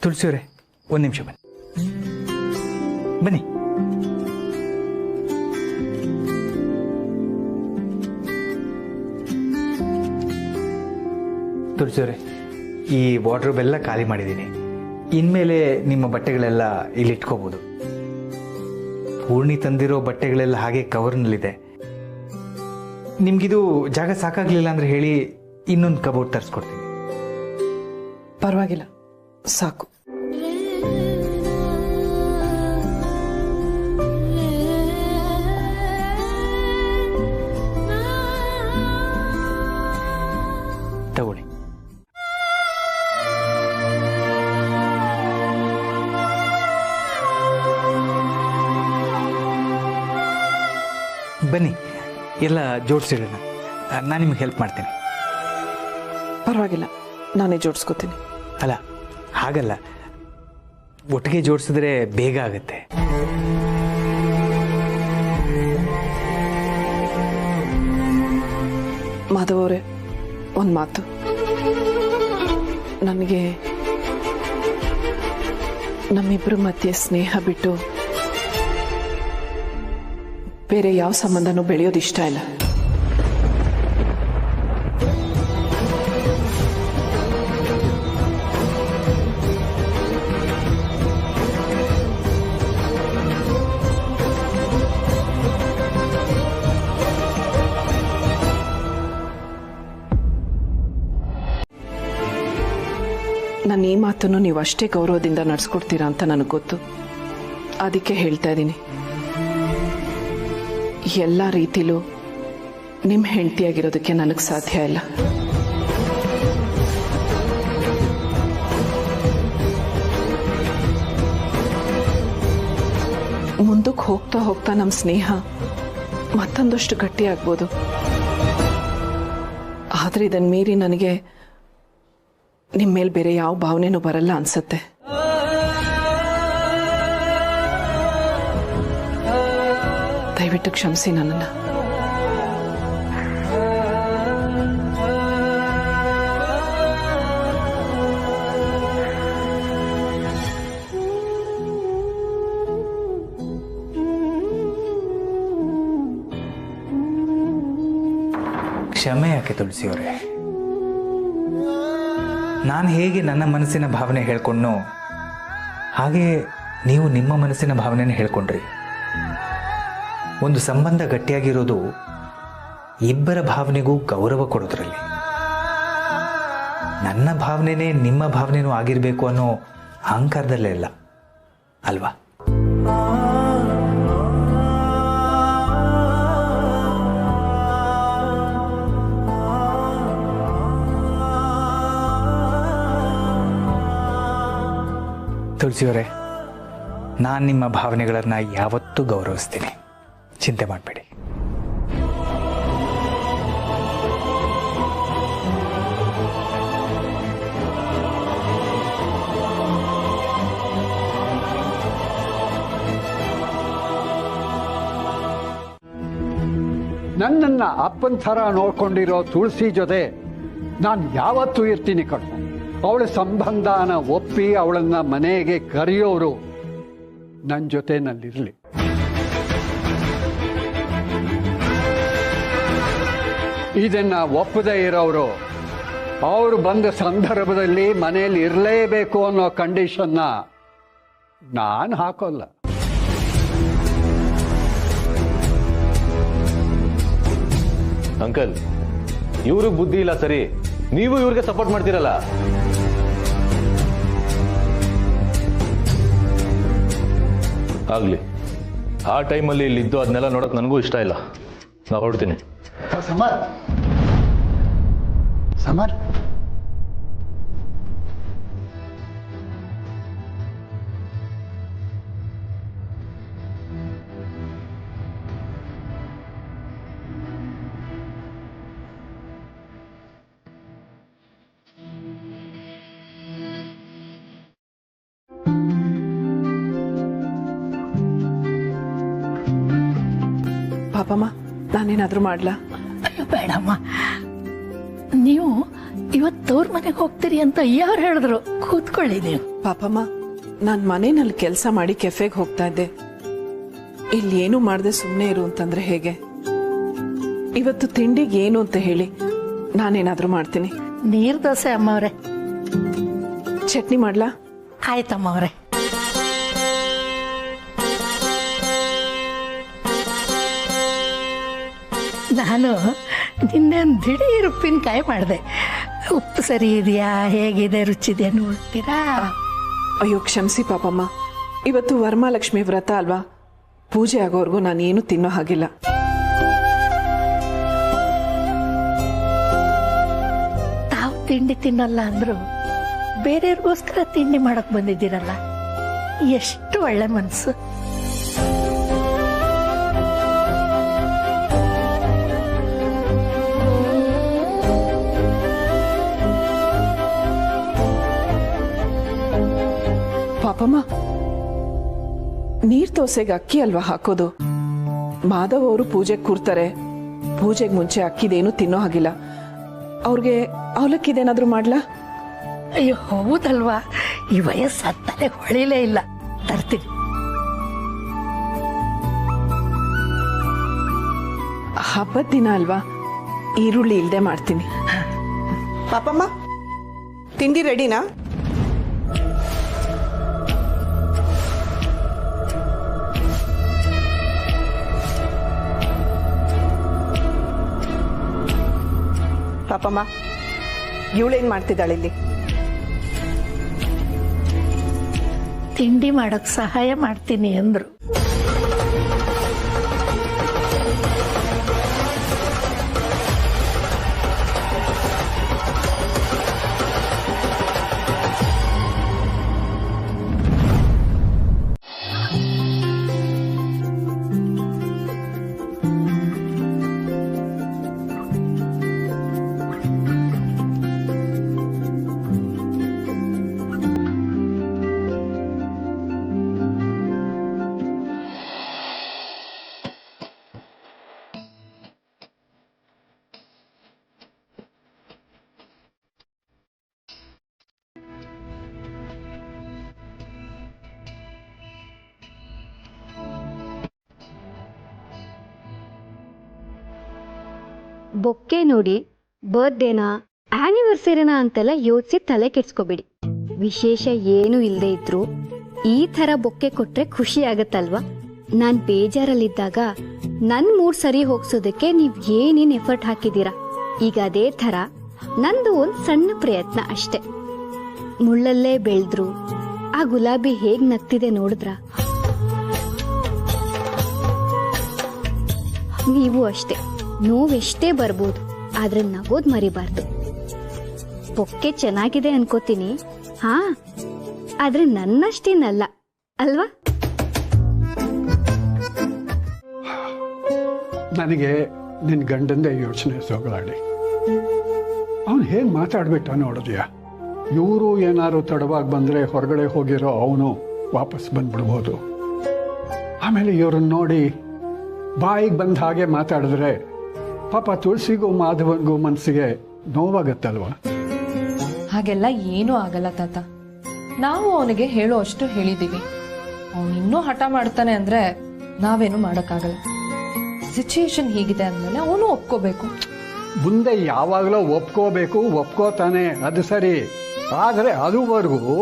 [SPEAKER 6] ತುಳಸಿಯವರೇ, ಒಂದು ನಿಮಿಷ ಬನ್ನಿ. ಬನ್ನಿ. ತುಳಸಿಯವರೇ, ಈ ವಾರ್ಡ್ರೋಬ್ ಎಲ್ಲ ಖಾಲಿ ಮಾಡಿದ್ದೀನಿ. ಇನ್ಮೇಲೆ ನಿಮ್ಮ ಬಟ್ಟೆಗಳೆಲ್ಲ ಇಲ್ಲಿ ಇಟ್ಕೋಬೋದು. ಪೂರ್ಣಿ ತಂದಿರೋ ಬಟ್ಟೆಗಳೆಲ್ಲ ಹಾಗೆ ಕವರ್ನಲ್ಲಿದೆ. ನಿಮ್ಗಿದು ಜಾಗ ಸಾಕಾಗಲಿಲ್ಲ ಅಂದರೆ ಹೇಳಿ, ಇನ್ನೊಂದು ಕಬೋರ್ಡ್ ತರಿಸ್ಕೊಡ್ತೀನಿ.
[SPEAKER 10] ಪರವಾಗಿಲ್ಲ, ಸಾಕು.
[SPEAKER 6] ತಗೊಳ್ಳಿ. ಬನ್ನಿ, ಎಲ್ಲ ಜೋಡಿಸಿಡೋಣ. ನಾನು ನಿಮ್ಗೆ ಹೆಲ್ಪ್ ಮಾಡ್ತೀನಿ.
[SPEAKER 10] ಪರವಾಗಿಲ್ಲ, ನಾನೇ ಜೋಡಿಸ್ಕೋತೀನಿ.
[SPEAKER 6] ಅಲ್ಲ, ಹಾಗಲ್ಲ, ಒಟ್ಟಿಗೆ ಜೋಡಿಸಿದ್ರೆ ಬೇಗ ಆಗುತ್ತೆ.
[SPEAKER 10] ಮಾಧವ್ ಅವರೇ, ಒಂದು ಮಾತು. ನನಗೆ ನಮ್ಮಿಬ್ಬರ ಮಧ್ಯೆ ಸ್ನೇಹ ಬಿಟ್ಟು ಬೇರೆ ಯಾವ ಸಂಬಂಧನೂ ಬೆಳೆಯೋದು ಇಷ್ಟ ಇಲ್ಲ. ನನ್ನ ಈ ಮಾತನ್ನು ನೀವು ಅಷ್ಟೇ ಗೌರವದಿಂದ ನಡೆಸ್ಕೊಡ್ತೀರಾ ಅಂತ ನನಗೆ ಗೊತ್ತು. ಅದಕ್ಕೆ ಹೇಳ್ತಾ ಇದ್ದೀನಿ, ಎಲ್ಲ ರೀತಿಲೂ ನಿಮ್ಮ ಹೆಂಡತಿಯಾಗಿರೋದಕ್ಕೆ ನನಗೆ ಸಾಧ್ಯ ಇಲ್ಲ. ಮುಂದಕ್ಕೆ ಹೋಗ್ತಾ ಹೋಗ್ತಾ ನಮ್ಮ ಸ್ನೇಹ ಮತ್ತೊಂದಷ್ಟು ಗಟ್ಟಿ ಆಗ್ಬೋದು. ಆದರೆ ಇದನ್ನು ಮೀರಿ ನನಗೆ ನಿಮ್ಮ ಮೇಲೆ ಬೇರೆ ಯಾವ ಭಾವನೆನೂ ಬರಲ್ಲ ಅನ್ಸುತ್ತೆ. ದಯವಿಟ್ಟು ಕ್ಷಮಿಸಿ ನನ್ನನ್ನು.
[SPEAKER 6] ಕ್ಷಮೆ ಯಾಕೆ ತುಳಸಿಯವರೇ? ನಾನು ಹೇಗೆ ನನ್ನ ಮನಸ್ಸಿನ ಭಾವನೆ ಹೇಳ್ಕೊಂಡ್ನೋ ಹಾಗೆ ನೀವು ನಿಮ್ಮ ಮನಸ್ಸಿನ ಭಾವನೆನ ಹೇಳ್ಕೊಂಡ್ರಿ. ಒಂದು ಸಂಬಂಧ ಗಟ್ಟಿಯಾಗಿರೋದು ಇಬ್ಬರ ಭಾವನೆಗೂ ಗೌರವ ಕೊಡೋದ್ರಲ್ಲಿ. ನನ್ನ ಭಾವನೆನೇ ನಿಮ್ಮ ಭಾವನೆನೂ ಆಗಿರಬೇಕು ಅನ್ನೋ ಅಹಂಕಾರದಲ್ಲೇ ಇಲ್ಲ ಅಲ್ವಾ? ತುಳಸಿಯವರೇ, ನಾನು ನಿಮ್ಮ ಭಾವನೆಗಳನ್ನು ಯಾವತ್ತೂ ಗೌರವಿಸ್ತೀನಿ, ಚಿಂತೆ ಮಾಡಬೇಡಿ.
[SPEAKER 1] ನನ್ನನ್ನ ಅಪ್ಪನ ಥರ ನೋಡ್ಕೊಂಡಿರೋ ತುಳಸಿ ಜೊತೆ ನಾನು ಯಾವತ್ತೂ ಇರ್ತೀನಿ ಕಣೋ. ಅವಳ ಸಂಬಂಧನ ಒಪ್ಪಿ ಅವಳನ್ನ ಮನೆಗೆ ಕರೆಯೋರು ನನ್ನ ಜೊತೆನಲ್ಲಿರಲಿ. ಇದನ್ನ ಒಪ್ಪದೇ ಇರೋರು ಅವರು ಬಂದ ಸಂದರ್ಭದಲ್ಲಿ ಮನೆಯಲ್ಲಿ ಇರಲೇಬೇಕು ಅನ್ನೋ ಕಂಡೀಷನ್ನ ನಾನು ಹಾಕೋಲ್ಲ.
[SPEAKER 2] ಅಂಕಲ್, ಇವ್ರಿಗೆ ಬುದ್ಧಿ ಇಲ್ಲ ಸರಿ, ನೀವು ಇವ್ರಿಗೆ ಸಪೋರ್ಟ್ ಮಾಡ್ತೀರಲ್ಲ. ಆಗ್ಲಿ, ಆ ಟೈಮಲ್ಲಿ ಇಲ್ಲಿದ್ದು ಅದನ್ನೆಲ್ಲ ನೋಡಕ್ ನನಗೂ ಇಷ್ಟ ಇಲ್ಲ. ನಾ ಹೊರಡ್ತೀನಿ.
[SPEAKER 3] ಸಮರ್, ಸಮರ್,
[SPEAKER 10] ಪಾಪಮ್ಮ, ನಾನೇನಾದ್ರೂ ಮಾಡ್ಲಾ?
[SPEAKER 9] ಅಯ್ಯೋ ಬೇಡಮ್ಮ, ನೀವು ಇವತ್ತು ಅವ್ರ ಮನೆಗೆ ಹೋಗ್ತೀರಿ ಅಂತ ಯಾರು ಹೇಳಿದ್ರು? ಕೂತ್ಕೊಳ್ಳಿ ನೀವು.
[SPEAKER 10] ಪಾಪಮ್ಮ, ನಾನ್ ಮನೆಯಲ್ಲಿ ಕೆಲಸ ಮಾಡಿ ಕೆಫೆಗೆ ಹೋಗ್ತಾ ಇದ್ದೆ. ಇಲ್ಲಿ ಏನು ಮಾಡದೆ ಸುಮ್ಮನೆ ಇರು ಅಂತಂದ್ರೆ ಹೇಗೆ? ಇವತ್ತು ತಿಂಡಿಗೆ ಏನು ಅಂತ ಹೇಳಿ, ನಾನೇನಾದ್ರೂ ಮಾಡ್ತೀನಿ.
[SPEAKER 9] ನೀರ್ ದೋಸೆ ಅಮ್ಮವ್ರೆ.
[SPEAKER 10] ಚಟ್ನಿ ಮಾಡ್ಲಾ?
[SPEAKER 9] ಆಯ್ತಮ್ಮ ಅವ್ರೆ. ನಾನು ನಿನ್ನೆ ಒಂದು ದಿಢೀರ್ ಉಪ್ಪಿನಕಾಯಿ ಮಾಡಿದೆ. ಉಪ್ಪು ಸರಿ ಇದೆಯಾ, ಹೇಗಿದೆ, ರುಚಿದೆ ನೋಡ್ತೀರಾ?
[SPEAKER 10] ಅಯ್ಯೋ ಕ್ಷಮಿಸಿ ಪಾಪಮ್ಮ, ಇವತ್ತು ವರಮಹಾಲಕ್ಷ್ಮಿ ವ್ರತ ಅಲ್ವಾ? ಪೂಜೆ ಆಗೋವರೆಗೂ ನಾನೇನು ತಿನ್ನೋ ಹಾಗಿಲ್ಲ.
[SPEAKER 9] ತಾವು ತಿಂಡಿ ತಿನ್ನಲ್ಲ ಅಂದ್ರು ಬೇರೆಯವ್ರಿಗೋಸ್ಕರ ತಿಂಡಿ ಮಾಡಕ್ ಬಂದಿದ್ದೀರಲ್ಲ, ಎಷ್ಟು ಒಳ್ಳೆ ಮನ್ಸು.
[SPEAKER 10] ಪಾಪಮ್ಮ, ನೀರ್ ದೋಸೆಗೆ ಅಕ್ಕಿ ಅಲ್ವಾ ಹಾಕೋದು? ಮಾಧವ್ ಅವರು ಪೂಜೆಗೆ ಕೂರ್ತಾರೆ. ಪೂಜೆಗೆ ಮುಂಚೆ ಅಕ್ಕಿದೇನು ತಿನ್ನೋ ಹಾಗಿಲ್ಲ. ಅವ್ರಿಗೆ ಅವಲಕ್ಕಿದೇನಾದ್ರೂ ಮಾಡ್ಲಾ?
[SPEAKER 9] ಅಯ್ಯೋ ಹೌದಲ್ವಾ, ಈ ವಯಸ್ಸಾಗ್ತಾನೆ ಹೊಳಿಲೇ ಇಲ್ಲ. ತರ್ತೀನಿ.
[SPEAKER 10] ಹಬ್ಬದ ದಿನ ಅಲ್ವಾ, ಈರುಳ್ಳಿ ಇಲ್ದೆ ಮಾಡ್ತೀನಿ.
[SPEAKER 8] ಪಾಪಮ್ಮ, ತಿಂಡಿ ರೆಡಿನಾ? ಪಾಪಮ್ಮ, ಇವಳೇನ್ ಮಾಡ್ತಿದ್ದಾಳೆ ಇಲ್ಲಿ?
[SPEAKER 9] ತಿಂಡಿ ಮಾಡಕ್ ಸಹಾಯ ಮಾಡ್ತೀನಿ ಅಂದ್ರು.
[SPEAKER 11] ಬೊಕ್ಕೆ ನೋಡಿ ಬರ್ತ್ಡೇನಾ ಆನಿವರ್ಸರಿನಾ ಅಂತೆಲ್ಲ ಯೋಚಿಸಿ ತಲೆ ಕೆಡ್ಸ್ಕೊಬೇಡಿ. ವಿಶೇಷ ಏನೂ ಇಲ್ಲದೆ ಇದ್ರು ಈ ಥರ ಬೊಕ್ಕೆ ಕೊಟ್ರೆ ಖುಷಿ ಆಗತ್ತಲ್ವಾ? ನಾನು ಬೇಜಾರಲ್ಲಿದ್ದಾಗ ನನ್ನ ಮೂಡ್ ಸರಿ ಹೋಗ್ಸೋದಕ್ಕೆ ನೀವು ಏನೇನು ಎಫರ್ಟ್ ಹಾಕಿದ್ದೀರಾ. ಈಗ ಅದೇ ಥರ ನಂದು ಒಂದು ಸಣ್ಣ ಪ್ರಯತ್ನ ಅಷ್ಟೆ. ಮುಳ್ಳಲ್ಲೇ ಬೆಳೆದ್ರು ಆ ಗುಲಾಬಿ ಹೇಗ್ ನಗ್ತಿದೆ ನೋಡಿದ್ರ? ನೀವು ಅಷ್ಟೇ, ನೋವೆಷ್ಟೇ ಬರ್ಬೋದು ಆದ್ರೆ ನಗೋದ್ ಮರಿಬಾರ್ದು. ಬೊಕ್ಕೆ ಚೆನ್ನಾಗಿದೆ ಅನ್ಕೋತೀನಿ, ಹಾ, ಆದ್ರೆ ನನ್ನಷ್ಟೇನಲ್ಲ ಅಲ್ವಾ?
[SPEAKER 1] ನನಗೆ ನಿನ್ನ ಗಂಡಂದೇ ಯೋಚನೆ ಸೋಗಲಾಡಿ. ಅವನು ಹೇಗೆ ಮಾತಾಡ್ಬಿಟ್ಟ ನೋಡಿದ್ಯಾ? ಇವರು ಏನಾದ್ರು ತಡವಾಗಿ ಬಂದರೆ ಹೊರಗಡೆ ಹೋಗಿರೋ ಅವನು ವಾಪಸ್ ಬಂದ್ಬಿಡ್ಬೋದು. ಆಮೇಲೆ ಇವ್ರನ್ನ ನೋಡಿ ಬಾಯಿಗೆ ಬಂದ ಹಾಗೆ ಮಾತಾಡಿದ್ರೆ ಪಾಪ ತುಳಸಿಗೂ ಮಾಧವನ್ಗೂ ಮನಸ್ಸಿಗೆ ನೋವಾಗತ್ತಲ್ವ?
[SPEAKER 12] ಹಾಗೆಲ್ಲ ಏನೂ ಆಗಲ್ಲ ತಾತ. ನಾವು ಅವನಿಗೆ ಹೇಳೋ ಅಷ್ಟು ಹೇಳಿದ್ದೀವಿ. ಅವನು ಇನ್ನೂ ಹಠ ಮಾಡ್ತಾನೆ ಅಂದ್ರೆ ನಾವೇನು ಮಾಡೋಕ್ಕಾಗಲ್ಲ. ಸಿಚುಯೇಷನ್ ಹೀಗಿದೆ ಅಂದಮೇಲೆ ಅವನು ಒಪ್ಕೋಬೇಕು.
[SPEAKER 1] ಮುಂದೆ ಯಾವಾಗಲೂ ಒಪ್ಕೋತಾನೆ, ಅದು ಸರಿ. ಆದರೆ ಅದುವರೆಗೂ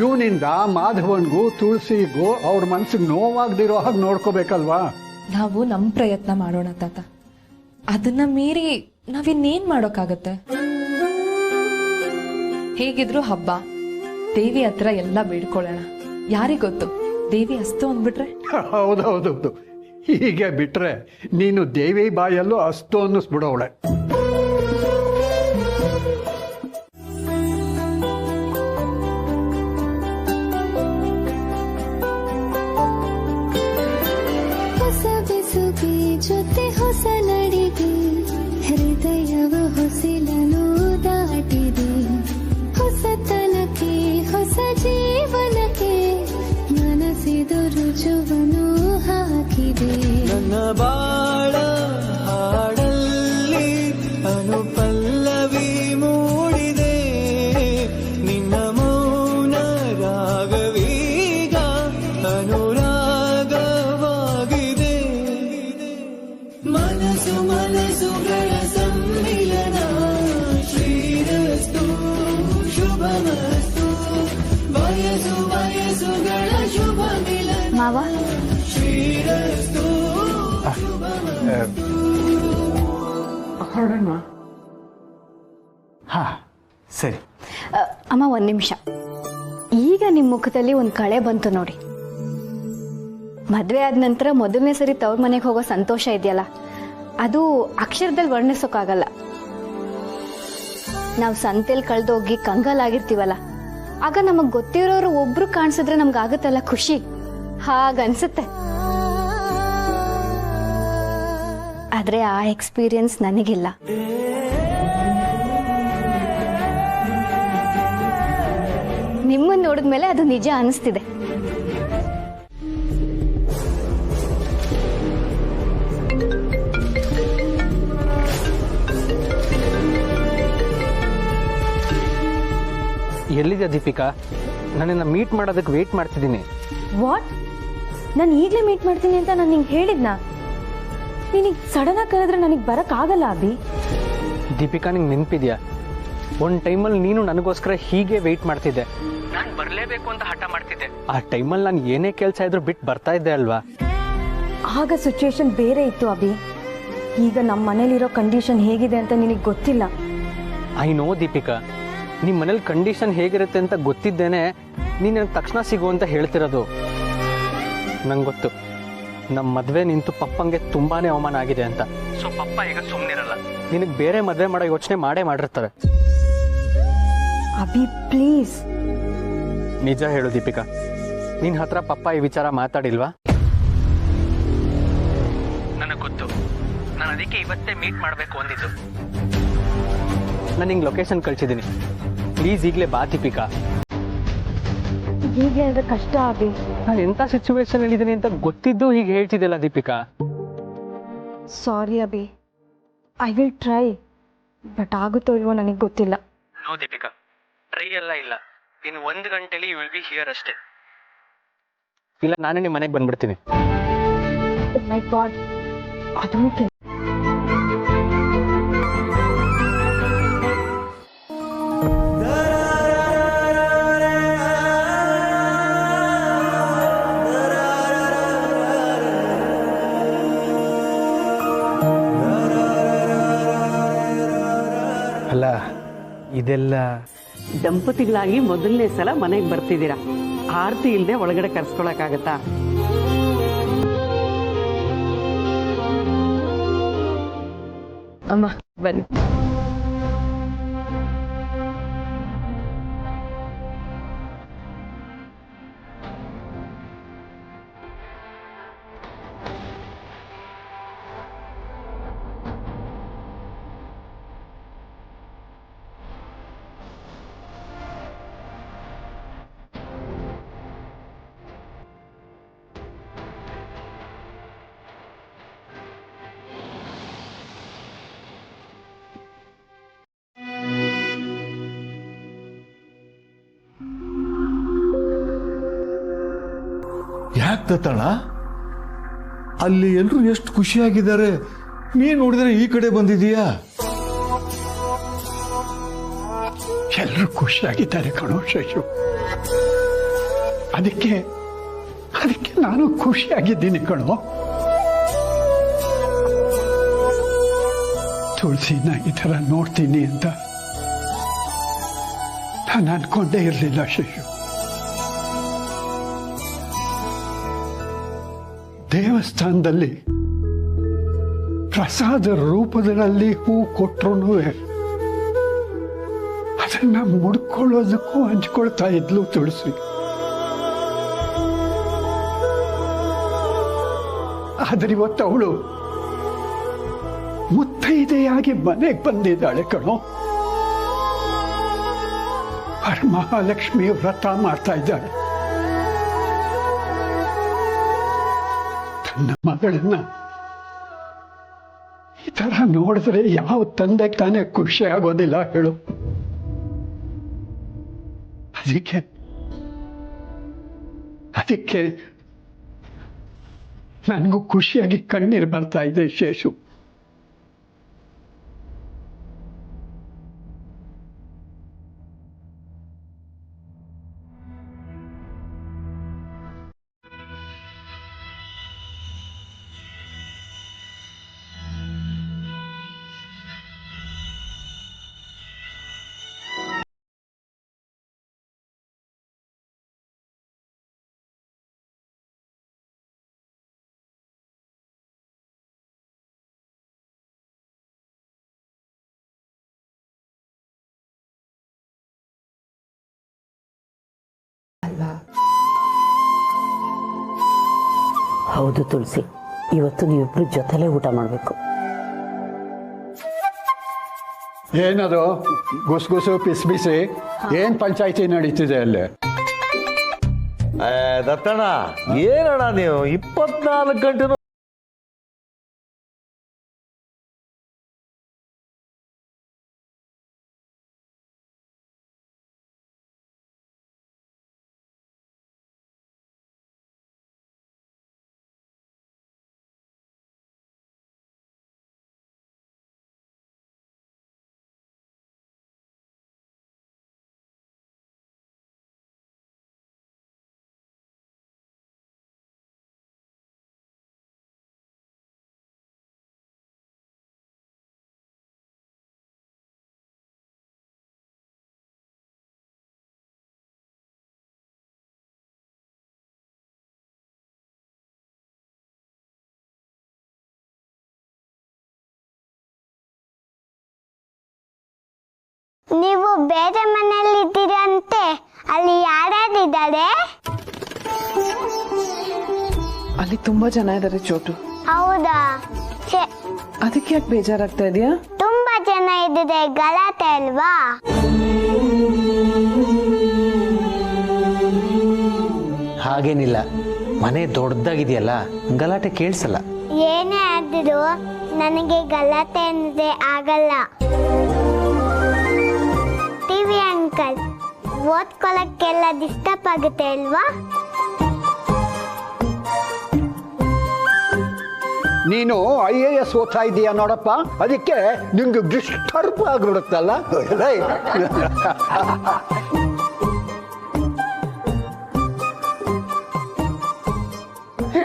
[SPEAKER 1] ಇವನಿಂದ ಮಾಧವನ್ಗೂ ತುಳಸಿಗೂ ಅವ್ರ ಮನ್ಸಿಗೆ ನೋವಾಗದಿರೋ ಹಾಗೆ ನೋಡ್ಕೋಬೇಕಲ್ವಾ?
[SPEAKER 12] ನಾವು ನಮ್ಮ ಪ್ರಯತ್ನ ಮಾಡೋಣ ತಾತ. ಅದನ್ನ ಮೀರಿ ನಾವಿನ್ನೇನ್ ಮಾಡೋಕ್ಕಾಗತ್ತೆ? ಹೇಗಿದ್ರು ಹಬ್ಬ, ದೇವಿ ಹತ್ರ ಎಲ್ಲ ಬೇಡ್ಕೊಳ್ಳೋಣ. ಯಾರಿಗೊತ್ತು, ದೇವಿ ಅಸ್ತು ಅಂದ್ಬಿಟ್ರೆ?
[SPEAKER 1] ಹೌದೌದೌದು, ಹೀಗೆ ಬಿಟ್ರೆ ನೀನು ದೇವಿ ಬಾಯಲ್ಲೂ ಅಸ್ತು ಅನ್ನಿಸ್ಬಿಡೋಳೆ.
[SPEAKER 13] ಜೊತೆ ಹೊಸ ನಡಿಗೆ ಹೃದಯವ ಹೊಸಿಲನು ದಾಟಿದೆ. ಹೊಸತನಕ್ಕೆ ಹೊಸ ಜೀವನಕ್ಕೆ ಮನಸ್ಸಿದು ರುಜುವನು ಹಾಕಿದೆ.
[SPEAKER 14] ನನ್ನ ಬಾಳ ಹಾಡಲ್ಲಿ ಅನುಪಲ್ಲವಿ ಮೂಡಿದೆ. ನಿನ್ನ ಮೌನ ರಾಗವೀಗ ಅನುರಾಗವಾಗಿದೆ. ಮನಸ್ಸು ಮನಸ್ಸುಗಳ ಸಮ್ಮಿಲನ. ಶ್ರೀರಸ್ತು ಶುಭಮಸ್ತು. ವಯಸ್ಸು ವಯಸ್ಸುಗಳ ಶುಭ ಮಿಲನ.
[SPEAKER 11] ಮಾವ,
[SPEAKER 14] ಶ್ರೀರಸ್ತು
[SPEAKER 3] ಹೊರಡೋಣ. ಹಾ, ಸರಿ.
[SPEAKER 11] ಅಮ್ಮ, ಒಂದ್ ನಿಮಿಷ. ಈಗ ನಿಮ್ಮ ಮುಖದಲ್ಲಿ ಒಂದು ಕಳೆ ಬಂತು ನೋಡಿ. ಮದುವೆ ಆದ ನಂತರ ಮೊದಲನೇ ಸರಿ ತವ್ರ ಮನೆಗೆ ಹೋಗೋ ಸಂತೋಷ ಇದೆಯಲ್ಲ, ಅದು ಅಕ್ಷರದಲ್ಲಿ ವರ್ಣಿಸೋಕ್ಕಾಗಲ್ಲ. ನಾವು ಸಂತೆಯಲ್ಲಿ ಕಳೆದೋಗಿ ಕಂಗಾಲಾಗಿರ್ತೀವಲ್ಲ, ಆಗ ನಮಗ್ ಗೊತ್ತಿರೋರು ಒಬ್ರು ಕಾಣಿಸಿದ್ರೆ ನಮ್ಗಾಗತ್ತಲ್ಲ ಖುಷಿ, ಹಾಗನ್ಸುತ್ತೆ. ಆದ್ರೆ ಆ ಎಕ್ಸ್ಪೀರಿಯನ್ಸ್ ನನಗಿಲ್ಲ. ನಿಮ್ಮನ್ನ ನೋಡಿದ್ಮೇಲೆ ಅದು ನಿಜ ಅನಿಸ್ತಿದೆ.
[SPEAKER 2] ಎಲ್ಲಿದೆ ದೀಪಿಕಾ? ನನ್ನನ್ನು ಮೀಟ್ ಮಾಡೋದಕ್ಕೆ ವೇಟ್ ಮಾಡ್ತಿದ್ದೀನಿ.
[SPEAKER 11] ವಾಟ್? ನಾನು ಈಗಲೇ ಮೀಟ್ ಮಾಡ್ತೀನಿ ಅಂತ ನಾನು ನಿಂಗೆ ಹೇಳಿದ್ನಾ? ನಿನಗೆ ಸಡನ್ ಆಗಿ ಕರೆದ್ರೆ ನನಗೆ ಬರೋಕ್ಕಾಗಲ್ಲ ಅಭಿ.
[SPEAKER 2] ದೀಪಿಕಾ, ನಿಂಗೆ ನೆನಪಿದ್ಯಾ? ಒಂದು ಟೈಮಲ್ಲಿ ನೀನು ನನಗೋಸ್ಕರ ಹೀಗೆ ವೆಯ್ಟ್ ಮಾಡ್ತಿದ್ದೆ. ನಾನು ಬರಲೇಬೇಕು ಅಂತ ಹಠ ಮಾಡ್ತಿದ್ದೆ. ಆ ಟೈಮಲ್ಲಿ ನಾನು ಏನೇ ಕೆಲಸ ಇದ್ರೂ ಬಿಟ್ಟು ಬರ್ತಾ ಇದ್ದೆ ಅಲ್ವಾ?
[SPEAKER 11] ಆಗ ಸಿಚುವೇಶನ್ ಬೇರೆ ಇತ್ತು ಅಭಿ. ಈಗ ನಮ್ಮ ಮನೇಲಿರೋ ಕಂಡೀಷನ್ ಹೇಗಿದೆ ಅಂತ ನಿನಗೆ ಗೊತ್ತಿಲ್ಲ.
[SPEAKER 2] ಐ ನೋ ದೀಪಿಕಾ, ನಿಮ್ಮ ಮನೇಲಿ ಕಂಡೀಷನ್ ಹೇಗಿರುತ್ತೆ ಅಂತ ಗೊತ್ತಿದ್ದೇನೆ ನೀನು ನನಗೆ ತಕ್ಷಣ ಸಿಗು ಅಂತ ಹೇಳ್ತಿರೋದು. ನಂಗೆ ಗೊತ್ತು, ನಮ್ಮ ಮದುವೆ ನಿಂತು ಪಪ್ಪಂಗೆ ತುಂಬಾನೇ ಅವಮಾನ ಆಗಿದೆ ಅಂತ. ಸೊ ಪಪ್ಪ ಈಗ ಸುಮ್ಮನಿರಲ್ಲ, ನಿನಗೆ ಬೇರೆ ಮದುವೆ ಮಾಡೋ ಯೋಚನೆ ಮಾಡಿರ್ತಾರೆ.
[SPEAKER 11] ಅಭಿ ಪ್ಲೀಸ್.
[SPEAKER 2] ನಿಜ ಹೇಳು ದೀಪಿಕಾ, ನಿನ್ನ ಹತ್ರ ಪಪ್ಪ ಈ ವಿಚಾರ ಮಾತಾಡಿಲ್ವಾ? ನನಗೆ ಗೊತ್ತು, ನಾನು ಅದಕ್ಕೆ ಇವತ್ತೇ ಮೀಟ್ ಮಾಡಬೇಕು ಅಂದಿದ್ದು. ನಾನು ಹಿಂಗೆ ಲೊಕೇಶನ್ ಕಳ್ಸಿದ್ದೀನಿ, ಪ್ಲೀಸ್ ಈಗಲೇ ಬಾ ದೀಪಿಕಾ.
[SPEAKER 11] ಹೀಗೆ ಅಂದ್ರೆ ಕಷ್ಟ ಅಭಿ.
[SPEAKER 2] ನಾನು ಎಂಥ ಸಿಚುವೇಶನ್ ಹೇಳಿದ್ದೀನಿ ಅಂತ ಗೊತ್ತಿದ್ದು ಹೀಗೆ ಹೇಳ್ತಿದ್ದೆಲ್ಲ Deepika.
[SPEAKER 11] Sorry Abhi, I will try, but ಆಗುತ್ತೋ ಇಲ್ವೋ ನನಗೆ ಗೊತ್ತಿಲ್ಲ.
[SPEAKER 2] ನೋ ದೀಪಿಕಾ, ಟ್ರೈ ಎಲ್ಲ ಇಲ್ಲ. ಇನ್ನು 1 ಗಂಟೆಲಿ ಯು ವಿಲ್ ಬಿ ಹಿಯರ್ ಅಷ್ಟೇ. ಇಲ್ಲ ನಾನೇ ನಿಮ್ಮ ಮನೆಗೆ ಬಂದ್ಬಿಡ್ತೀನಿ.
[SPEAKER 11] ಮೈ ಗಾಡ್, ಅದು
[SPEAKER 6] ಇದೆಲ್ಲ
[SPEAKER 15] ದಂಪತಿಗಳಾಗಿ ಮೊದಲನೇ ಸಲ ಮನೆಗೆ ಬರ್ತಿದ್ದೀರಾ. ಆರತಿ ಇಲ್ಲದೆ ಒಳಗಡೆ ಕರ್ಸ್ಕೊಳಕ್ಕಾಗತ್ತಾ?
[SPEAKER 12] ಅಮ್ಮ ಬನ್ನಿ.
[SPEAKER 16] ಯಾಕೆ ದತ್ತಣ್ಣ, ಅಲ್ಲಿ ಎಲ್ಲರೂ ಎಷ್ಟು ಖುಷಿಯಾಗಿದ್ದಾರೆ, ನೀನ್ ನೋಡಿದ್ರೆ ಈ ಕಡೆ ಬಂದಿದೀಯಾ?
[SPEAKER 1] ಎಲ್ಲರೂ ಖುಷಿಯಾಗಿದ್ದಾರೆ ಕಣೋ ಶಶು. ಅದಕ್ಕೆ ನಾನು ಖುಷಿಯಾಗಿದ್ದೀನಿ ಕಣೋ. ತುಳಸಿನ ಈ ಥರ ನೋಡ್ತೀನಿ ಅಂತ ನಾನು ಅನ್ಕೊಂಡೇ ಇರಲಿಲ್ಲ ಶಶು. ದೇವಸ್ಥಾನದಲ್ಲಿ ಪ್ರಸಾದ ರೂಪದಲ್ಲಿ ಹೂ ಕೊಟ್ಟರು ಅದನ್ನ ಮುಡ್ಕೊಳ್ಳೋದಕ್ಕೂ ಹಂಚ್ಕೊಳ್ತಾ ಇದ್ಲು ತುಳಸಿ. ಆದ್ರೆ ಇವತ್ತು ಅವಳು ಮುತ್ತೈದೆಯಾಗಿ ಮನೆಗೆ ಬಂದಿದ್ದಾಳೆ ಕಣೋ. ವರಮಹಾಲಕ್ಷ್ಮಿ ವ್ರತ ಮಾಡ್ತಾ ಇದ್ದಾಳೆ. ತನ್ನ ಮಗಳನ್ನ ಈ ತರ ನೋಡಿದ್ರೆ ಯಾವ ತಂದೆ ತಾನೇ ಖುಷಿ ಆಗೋದಿಲ್ಲ ಹೇಳು. ಅದಕ್ಕೆ ನನಗೂ ಖುಷಿಯಾಗಿ ಕಣ್ಣೀರು ಬರ್ತಾ ಇದೆ ಶೇಷು.
[SPEAKER 15] ಹೌದು ತುಳಸಿ, ಇವತ್ತು ನೀವಿಬ್ರು ಜೊತೆಲೇ ಊಟ ಮಾಡಬೇಕು.
[SPEAKER 1] ಏನದು ಗುಸುಗುಸು ಪಿಸ್ ಬಿಸಿ? ಏನ್ ಪಂಚಾಯಿತಿ ನಡೀತಿದೆ ಅಲ್ಲೇ?
[SPEAKER 16] ದತ್ತಣ್ಣ, ಏನಣ್ಣ ನೀವು 24 ಗಂಟೆ
[SPEAKER 17] ನೀವು ಬೇರೆ ಮನೆಯಲ್ಲಿ ಇದ್ದೀರಂತೆ, ಅಲ್ಲಿ ಯಾರ್ಯಾರಿದ್ದಾರೆ?
[SPEAKER 10] ಅಲ್ಲಿ ತುಂಬಾ ಜನ ಇದ್ದಾರೆ ಚೋಟು.
[SPEAKER 17] ಹೌದಾ?
[SPEAKER 10] ಅದಕ್ಕೆ ಯಾಕೆ ಬೇಜಾರಾಗ್ತಾ ಇದೆಯಾ?
[SPEAKER 17] ತುಂಬಾ ಜನ ಇದ್ದಿದೆ, ಗಲಾಟೆ ಅಲ್ವಾ?
[SPEAKER 6] ಹಾಗೇನಿಲ್ಲ, ಮನೆ ದೊಡ್ಡದಾಗಿದೆಯಲ್ಲ, ಗಲಾಟೆ ಕೇಳಿಸಲ್ಲ.
[SPEAKER 17] ಏನೇ ಆದ್ರೂ ನನಗೆ ಗಲಾಟೆ ಅಂದ್ರೆ ಆಗಲ್ಲ. ಟಿವಿ ಅಂಕಲ್, ಓದ್ಕೊಳಕ್ಕೆಲ್ಲ ಡಿಸ್ಟರ್ಬ್ ಆಗುತ್ತೆ ಅಲ್ವಾ?
[SPEAKER 1] ನೀನು IAS ಓದ್ತಾ ಇದೀಯ ನೋಡಪ್ಪ, ಅದಕ್ಕೆ ನಿಂಗೆ ಡಿಸ್ಟರ್ಬ್ ಆಗಿಬಿಡುತ್ತಲ್ಲ.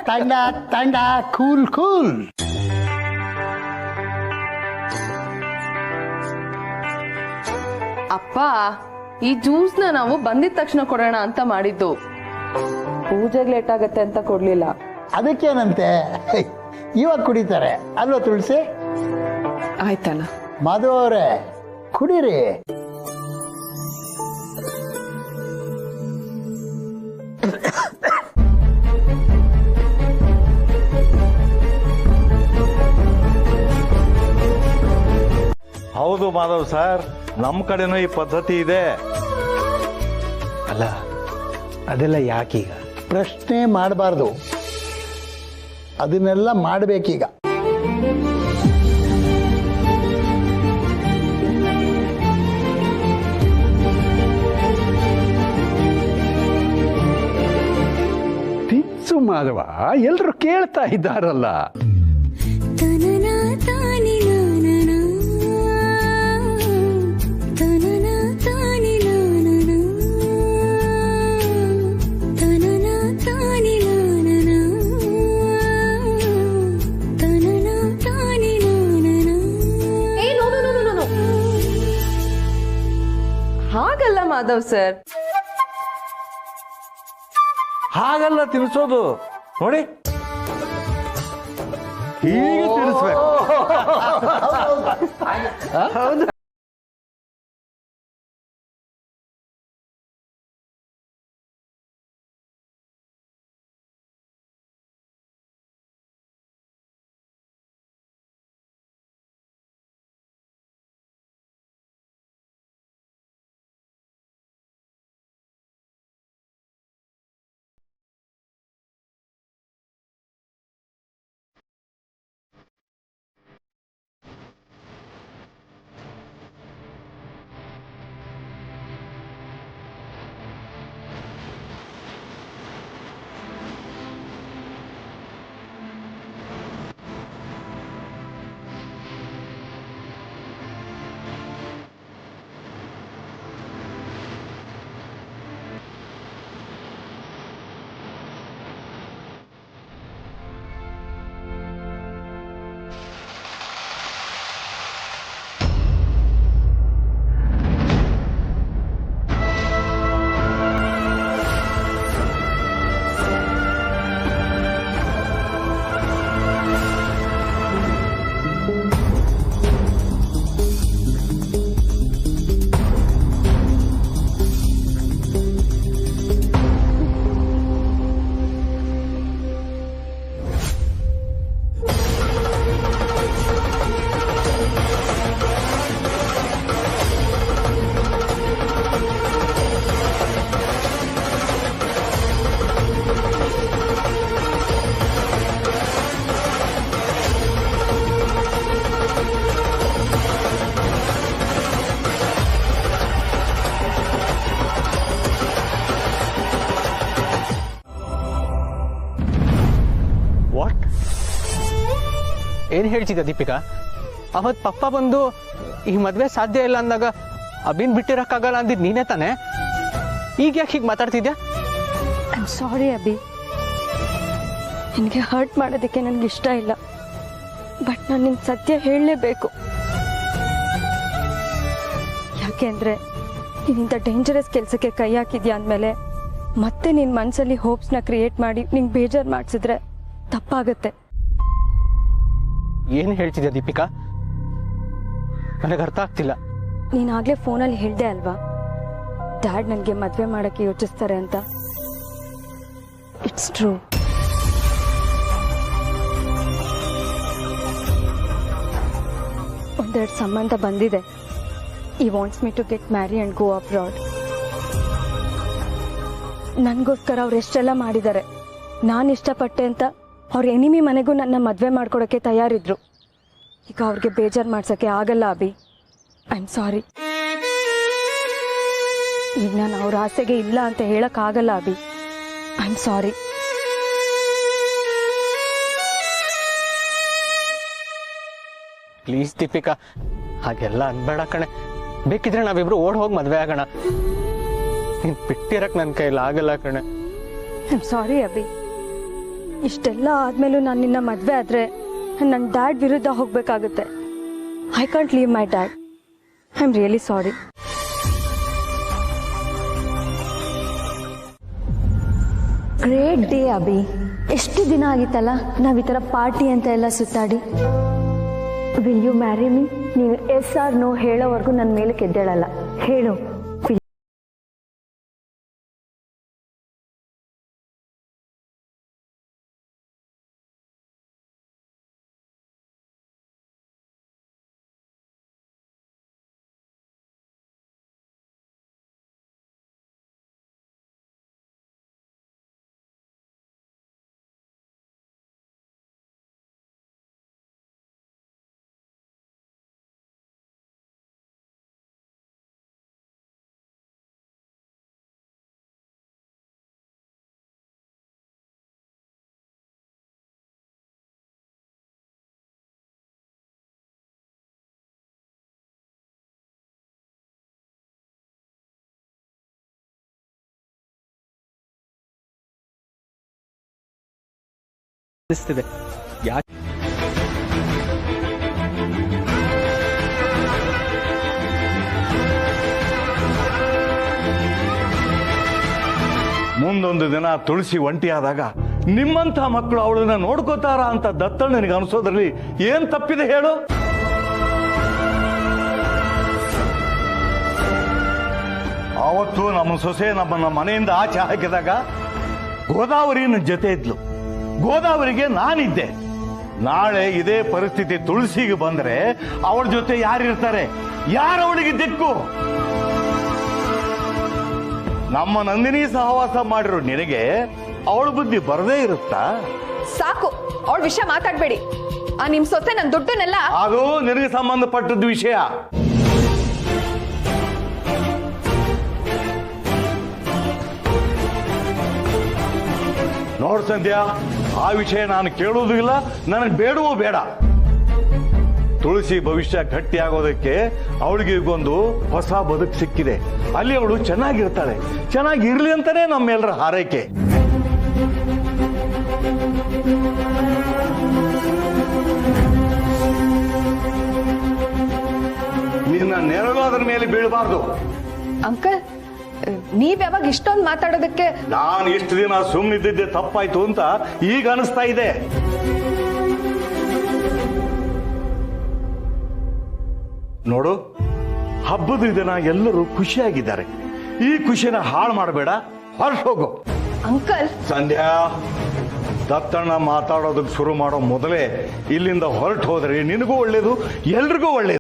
[SPEAKER 3] ತಂಡ ತಂಡ ಕೂಲ್ ಕೂಲ್.
[SPEAKER 8] ಅಪ್ಪ
[SPEAKER 12] ಈ ಜ್ಯೂಸ್ನ ನಾವು ಬಂದಿದ ತಕ್ಷಣ ಕೊಡೋಣ ಅಂತ ಮಾಡಿದ್ದು, ಪೂಜೆಗೆ ಲೇಟ್ ಆಗತ್ತೆ ಅಂತ ಕೊಡ್ಲಿಲ್ಲ.
[SPEAKER 3] ಅದಕ್ಕೇನಂತೆ, ಇವಾಗ ಕುಡಿತಾರೆ ಅಲ್ವಾ ತುಳಸಿ?
[SPEAKER 10] ಆಯ್ತಣ್ಣ.
[SPEAKER 3] ಮಾಧವ ಅವರೇ ಕುಡೀರಿ.
[SPEAKER 16] ಹೌದು ಮಾಧವ್ ಸರ್, ನಮ್ಮ ಕಡೆನೂ ಈ ಪದ್ಧತಿ ಇದೆ.
[SPEAKER 6] ಅಲ್ಲ ಅದೆಲ್ಲ ಯಾಕೀಗ?
[SPEAKER 3] ಪ್ರಶ್ನೆ ಮಾಡಬಾರ್ದು, ಅದನ್ನೆಲ್ಲ ಮಾಡಬೇಕೀಗ.
[SPEAKER 1] ತಿನ್ಸು ಮಾಧವ, ಎಲ್ರು ಕೇಳ್ತಾ ಇದ್ದಾರಲ್ಲ.
[SPEAKER 12] ಹಾಗಲ್ಲ ಮಾಧವ್ ಸರ್,
[SPEAKER 16] ಹಾಗಲ್ಲ ತಿನ್ಸೋದು, ನೋಡಿ ಹೀಗೆ ತಿನ್ಸ್ಬೇಕು.
[SPEAKER 1] ಹೌದು.
[SPEAKER 2] ಏನ್ ಹೇಳ್ತಿದ್ದ ದೀಪಿಕಾ? ಅವತ್ ಪಪ್ಪ ಬಂದು ಈ ಮದ್ವೆ ಸಾಧ್ಯ ಇಲ್ಲ ಅಂದಾಗ ಅಭಿನ್ ಬಿಟ್ಟಿರಕ್ಕಾಗಲ್ಲ ಅಂದಿದ್ ನೀನೇ ತಾನೆ? ಈಗ ಯಾಕೆ ಹೀಗೆ ಮಾತಾಡ್ತಿದ್ಯಾ?
[SPEAKER 11] ಐ ಆಮ್ ಸಾರಿ ಅಭಿ, ನಿನಗೆ ಹರ್ಟ್ ಮಾಡೋದಕ್ಕೆ ನನಗೆ ಇಷ್ಟ ಇಲ್ಲ, ಬಟ್ ನಾನು ನಿನ್ಗೆ ಸತ್ಯ ಹೇಳಲೇಬೇಕು. ಯಾಕೆ ಅಂದರೆ ನೀನಿಂಥ ಡೇಂಜರಸ್ ಕೆಲಸಕ್ಕೆ ಕೈ ಹಾಕಿದ್ಯಾ ಅಂದಮೇಲೆ ಮತ್ತೆ ನಿನ್ನ ಮನಸ್ಸಲ್ಲಿ ಹೋಪ್ಸ್ನ ಕ್ರಿಯೇಟ್ ಮಾಡಿ ನಿಂಗೆ ಬೇಜಾರು ಮಾಡಿಸಿದ್ರೆ ತಪ್ಪಾಗುತ್ತೆ.
[SPEAKER 2] ಏನು ಹೇಳ್ತಿದ್ಯಾ ದೀಪಿಕಾ? ನನಗೆ ಅರ್ಥ ಆಗ್ತಿಲ್ಲ.
[SPEAKER 11] ನೀನಾಗಲೇ ಫೋನಲ್ಲಿ ಹೇಳ್ದೆ ಅಲ್ವಾ ಡ್ಯಾಡ್ ನನಗೆ ಮದುವೆ ಮಾಡೋಕ್ಕೆ ಯೋಚಿಸ್ತಾರೆ ಅಂತ. It's true. ಒಂದೆರಡು ಸಂಬಂಧ ಬಂದಿದೆ. ಈ wants me to get marry and go abroad. ನನಗೋಸ್ಕರ ಅವ್ರು ಎಷ್ಟೆಲ್ಲ ಮಾಡಿದ್ದಾರೆ. ನಾನು ಇಷ್ಟಪಟ್ಟೆ ಅಂತ ಅವ್ರ ಎನಿಮಿ ಮನೆಗೂ ನನ್ನ ಮದುವೆ ಮಾಡ್ಕೊಡೋಕ್ಕೆ ತಯಾರಿದ್ರು. ಈಗ ಅವ್ರಿಗೆ ಬೇಜಾರು ಮಾಡ್ಸೋಕ್ಕೆ ಆಗಲ್ಲ ಅಭಿ. I am sorry. ಈಗ ನಾನು ಅವ್ರ ಆಸೆಗೆ ಇಲ್ಲ ಅಂತ ಹೇಳೋಕ್ಕಾಗಲ್ಲ Abhi. I am sorry.
[SPEAKER 2] Please Deepika, ಹಾಗೆಲ್ಲ ಅನ್ಬೇಡ ಕಣೆ. ಬೇಕಿದ್ರೆ ನಾವಿಬ್ರು ಓಡ್ ಹೋಗಿ ಮದ್ವೆ ಆಗೋಣ. ನೀನ್ ಬಿಟ್ಟಿರಕ್ ನನ್ನ ಕೈಲಿ ಆಗಲ್ಲ ಕಣೆ.
[SPEAKER 11] I am sorry Abhi. ಇಷ್ಟೆಲ್ಲ ಆದ್ಮೇಲೂ ನಾನು ನಿನ್ನ ಮದುವೆ ಆದ್ರೆ ನನ್ನ ಡ್ಯಾಡ್ ವಿರುದ್ಧ ಹೋಗ್ಬೇಕಾಗುತ್ತೆ. I can't leave my dad. I am really sorry.
[SPEAKER 18] Great day Abhi. ಎಷ್ಟು ದಿನ ಆಗಿತ್ತಲ್ಲ ನಾವು ಈ ಥರ ಪಾರ್ಟಿ ಅಂತ ಎಲ್ಲ ಸುತ್ತಾಡಿ. Will you marry me? ನೀವು ಎಸ್ ಆರ್ ನೋ ಹೇಳೋವರೆಗೂ ನನ್ನ ಮೇಲೆ ಕೆದ್ದೇಳಲ್ಲ. ಹೇಳು.
[SPEAKER 2] ಯಾಕೆ
[SPEAKER 16] ಮುಂದೊಂದು ದಿನ ತುಳಸಿ ಒಂಟಿಯಾದಾಗ ನಿಮ್ಮಂಥ ಮಕ್ಕಳು ಅವಳನ್ನ ನೋಡ್ಕೋತಾರ ಅಂತ ದತ್ತಣ್ಣನಿಗೆ ಅನಿಸೋದ್ರಲ್ಲಿ ಏನ್ ತಪ್ಪಿದೆ ಹೇಳು? ಆವತ್ತು ನಮ್ಮ ಸೊಸೆ ನಮ್ಮನ್ನ ಮನೆಯಿಂದ ಆಚೆ ಹಾಕಿದಾಗ ಗೋದಾವರಿ ನನ್ನ ಜೊತೆ ಇದ್ಲು. ಗೋದಾವರಿಗೆ ನಾನಿದ್ದೆ. ನಾಳೆ ಇದೇ ಪರಿಸ್ಥಿತಿ ತುಳಸಿಗೆ ಬಂದ್ರೆ ಅವಳ ಜೊತೆ ಯಾರಿರ್ತಾರೆ? ಯಾರು ಅವಳಿಗೆ ದಿಕ್ಕು? ನಮ್ಮ ನಂದಿನಿ ಸಹವಾಸ ಮಾಡಿರೋ ನಿನಗೆ ಅವಳ ಬುದ್ಧಿ ಬರದೇ ಇರುತ್ತಾ?
[SPEAKER 7] ಸಾಕು, ಅವಳ ವಿಷಯ ಮಾತಾಡ್ಬೇಡಿ. ಆ ನಿಮ್ ಸೊಸೆ ನನ್ನ ದುಡ್ಡನ್ನೆಲ್ಲ
[SPEAKER 16] ಅದು ನಿನಗೆ ಸಂಬಂಧಪಟ್ಟದ್ದು ವಿಷಯ. ನೋಡ್ ಸಂಧ್ಯಾ, ಆ ವಿಷಯ ನಾನು ಕೇಳುವುದೂ ಇಲ್ಲ, ನನಗೆ ಬೇಡವೂ ಬೇಡ. ತುಳಸಿ ಭವಿಷ್ಯ ಗಟ್ಟಿಯಾಗೋದಕ್ಕೆ ಅವಳಿಗೆ ಈಗೊಂದು ಹೊಸ ಬದುಕು ಸಿಕ್ಕಿದೆ. ಅಲ್ಲಿ ಅವಳು ಚೆನ್ನಾಗಿರ್ತಾಳೆ. ಚೆನ್ನಾಗಿರ್ಲಿ ಅಂತಾನೆ ನಮ್ಮೆಲ್ಲರ ಹಾರೈಕೆ. ನಿನ್ನ ನೆರಳು ಅದರ ಮೇಲೆ ಬೀಳಬಾರ್ದು.
[SPEAKER 7] ಅಂಕಲ್, ನೀವ್ ಯಾವಾಗ ಇಷ್ಟೊಂದು ಮಾತಾಡೋದಕ್ಕೆ?
[SPEAKER 16] ನಾನು ಇಷ್ಟು ದಿನ ಸುಮ್ಮನಿದ್ದಿದ್ದೆ ತಪ್ಪಾಯ್ತು ಅಂತ ಈಗ ಅನಿಸ್ತಾ ಇದೆ. ನೋಡು, ಹಬ್ಬದ ದಿನ ಎಲ್ಲರೂ ಖುಷಿಯಾಗಿದ್ದಾರೆ. ಈ ಖುಷಿನ ಹಾಳು ಮಾಡಬೇಡ, ಹೊರಟು ಹೋಗು.
[SPEAKER 7] ಅಂಕಲ್,
[SPEAKER 16] ಸಂಧ್ಯಾ, ದತ್ತಣ್ಣ ಮಾತಾಡೋದಕ್ಕೆ ಶುರು ಮಾಡೋ ಮೊದಲೇ ಇಲ್ಲಿಂದ ಹೊರಟು ಹೋದ್ರೆ ನಿನಗೂ ಒಳ್ಳೇದು, ಎಲ್ರಿಗೂ ಒಳ್ಳೇದು.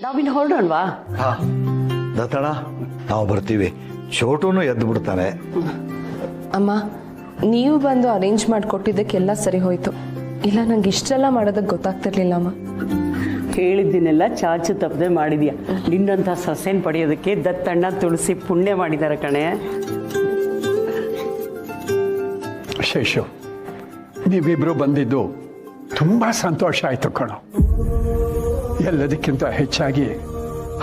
[SPEAKER 15] ನಾವಿನ್ ಹೊರಡೋಣವಾ?
[SPEAKER 16] ಹಾ ದತ್ತಣ್ಣ, ನಾವು ಬರ್ತೀವಿ. ಚೋಟುನು ಎದ್ದು ಬಿಡ್ತಾನೆ.
[SPEAKER 12] ಅಮ್ಮ, ನೀವು ಬಂದು ಅರೇಂಜ್ ಮಾಡಿಕೊಟ್ಟಿದ್ದಕ್ಕೆಲ್ಲ ಸರಿ ಹೋಯ್ತು. ಇಲ್ಲ ನಂಗೆ ಇಷ್ಟೆಲ್ಲ ಮಾಡೋದಕ್ಕೆ ಗೊತ್ತಾಗ್ತಿರ್ಲಿಲ್ಲ ಅಮ್ಮ.
[SPEAKER 15] ಹೇಳಿದ್ದನ್ನೆಲ್ಲ ಚಾಚು ತಪ್ಪದೆ ಮಾಡಿದ್ಯಾ. ನಿನ್ನಂಥ ಸೊಸೆನ್ ಪಡೆಯೋದಕ್ಕೆ ದತ್ತಣ್ಣ ತುಳಸಿ ಪುಣ್ಯ ಮಾಡಿದ್ದಾರೆ ಕಣೆ.
[SPEAKER 1] ಶೇಷು, ನೀವಿಬ್ರು ಬಂದಿದ್ದು ತುಂಬ ಸಂತೋಷ ಆಯಿತು ಕಣೋ. ಎಲ್ಲದಕ್ಕಿಂತ ಹೆಚ್ಚಾಗಿ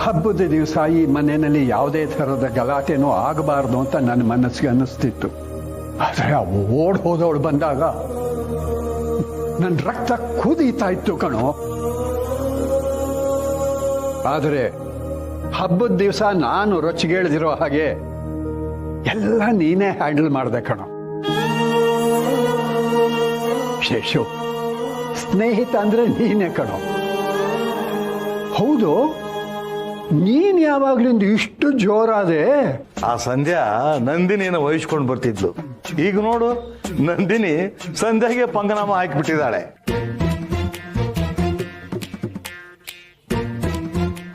[SPEAKER 1] ಹಬ್ಬದ ದಿವಸ ಈ ಮನೆಯಲ್ಲಿ ಯಾವುದೇ ಥರದ ಗಲಾಟೆನೂ ಆಗಬಾರ್ದು ಅಂತ ನನ್ನ ಮನಸ್ಸಿಗೆ ಅನ್ನಿಸ್ತಿತ್ತು. ಆದರೆ ಆ ಓಡ್ ಹೋದವಳು ಬಂದಾಗ ನನ್ನ ರಕ್ತ ಕುದೀತಾ ಇತ್ತು ಕಣೋ. ಆದರೆ ಹಬ್ಬದ ದಿವಸ ನಾನು ರೊಚ್ಚಿಗೇಳ್ದಿರೋ ಹಾಗೆ ಎಲ್ಲ ನೀನೇ ಹ್ಯಾಂಡಲ್ ಮಾಡಿದೆ ಕಣೋ. ಶೇಷು, ಸ್ನೇಹಿತ ಅಂದ್ರೆ ನೀನೇ ಕಣೋ. ಹೌದು, ನೀನ್ ಯಾವಾಗ್ಲಿಂದ ಇಷ್ಟು ಜೋರಾದೆ?
[SPEAKER 16] ಆ ಸಂಧ್ಯಾ ನಂದಿನಿನ ವಹಿಸ್ಕೊಂಡು ಬರ್ತಿದ್ಲು. ಈಗ ನೋಡು, ನಂದಿನಿ ಸಂಧ್ಯಾಗೆ ಪಂಗನಾಮ ಹಾಕಿಬಿಟ್ಟಿದ್ದಾಳೆ.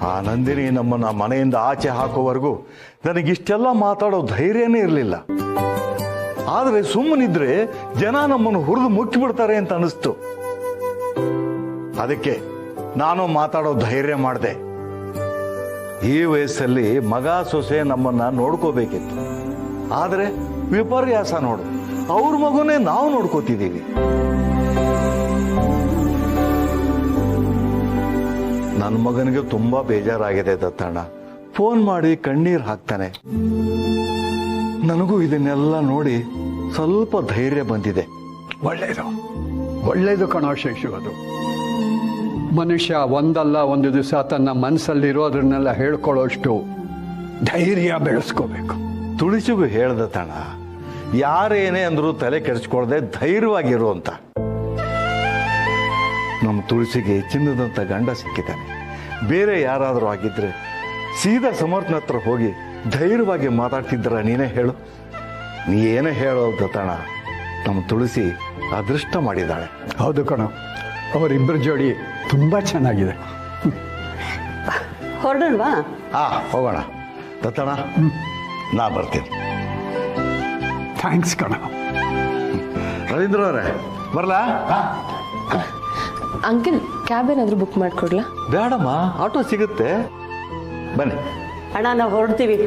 [SPEAKER 16] ಆ ನಂದಿನಿ ನಮ್ಮನ್ನ ಮನೆಯಿಂದ ಆಚೆ ಹಾಕೋವರೆಗೂ ನನಗಿಷ್ಟೆಲ್ಲ ಮಾತಾಡೋ ಧೈರ್ಯನೇ ಇರಲಿಲ್ಲ. ಆದರೆ ಸುಮ್ಮನಿದ್ರೆ ಜನ ನಮ್ಮನ್ನು ಹುರಿದು ಮುಕ್ಕಿಬಿಡ್ತಾರೆ ಅಂತ ಅನಿಸ್ತು. ಅದಕ್ಕೆ ನಾನು ಮಾತಾಡೋ ಧೈರ್ಯ ಮಾಡಿದೆ. ಈ ವಯಸ್ಸಲ್ಲಿ ಮಗ ಸೊಸೆ ನಮ್ಮನ್ನ ನೋಡ್ಕೋಬೇಕಿತ್ತು. ಆದರೆ ವಿಪರ್ಯಾಸ ನೋಡು, ಅವ್ರ ಮಗುನೇ ನಾವು ನೋಡ್ಕೋತಿದ್ದೀವಿ. ನನ್ನ ಮಗನಿಗೆ ತುಂಬಾ ಬೇಜಾರಾಗಿದೆ ದತ್ತಣ್ಣ. ಫೋನ್ ಮಾಡಿ ಕಣ್ಣೀರ್ ಹಾಕ್ತಾನೆ. ನನಗೂ ಇದನ್ನೆಲ್ಲ ನೋಡಿ ಸ್ವಲ್ಪ ಧೈರ್ಯ ಬಂದಿದೆ.
[SPEAKER 1] ಒಳ್ಳೇದು ಕಣೋ ಶೇಷು. ಅದು ಮನುಷ್ಯ ಒಂದಲ್ಲ ಒಂದು ದಿವಸ ತನ್ನ ಮನಸ್ಸಲ್ಲಿರೋದ್ರನ್ನೆಲ್ಲ ಹೇಳ್ಕೊಳ್ಳೋಷ್ಟು ಧೈರ್ಯ ಬೆಳೆಸ್ಕೋಬೇಕು.
[SPEAKER 16] ತುಳಸಿಗೂ ಹೇಳ್ದ ತಣ, ಯಾರೇನೇ ಅಂದ್ರೂ ತಲೆ ಕೆಡಿಸ್ಕೊಳ್ದೆ ಧೈರ್ಯವಾಗಿರು ಅಂತ. ನಮ್ಮ ತುಳಸಿಗೆ ಚಿನ್ನದಂತ ಗಂಡ ಸಿಕ್ಕಿದ್ದಾನೆ. ಬೇರೆ ಯಾರಾದರೂ ಆಗಿದ್ರೆ ಸೀದಾ ಸಮರ್ಥನ ಹತ್ರ ಹೋಗಿ ಧೈರ್ಯವಾಗಿ ಮಾತಾಡ್ತಿದ್ರ? ನೀನೇ ಹೇಳು. ನೀ ಏನೇ ಹೇಳೋದು ತಣ, ನಮ್ಮ ತುಳಸಿ ಅದೃಷ್ಟ ಮಾಡಿದ್ದಾಳೆ.
[SPEAKER 1] ಹೌದು ಕಣೋ, ಅವರಿಬ್ಬರ ಜೋಡಿ ತುಂಬಾ ಚೆನ್ನಾಗಿದೆ.
[SPEAKER 15] ಹೊರಡೋಣವಾ?
[SPEAKER 16] ಹೋಗೋಣ ದತ್ತಣ್ಣ, ನಾ ಬರ್ತೀನಿ.
[SPEAKER 1] ಥ್ಯಾಂಕ್ಸ್ ಕಣ.
[SPEAKER 16] ರವೀಂದ್ರ ಅವರೇ, ಬರ್ಲಾ?
[SPEAKER 12] ಅಂಕಲ್, ಕ್ಯಾಬ್ ಏನಾದರೂ ಬುಕ್ ಮಾಡಿಕೊಡ್ಲಾ?
[SPEAKER 16] ಬೇಡಮ್ಮ, ಆಟೋ ಸಿಗುತ್ತೆ, ಬನ್ನಿ.
[SPEAKER 15] ಅಣ್ಣ, ನಾವು ಹೊರಡ್ತೀವಿ.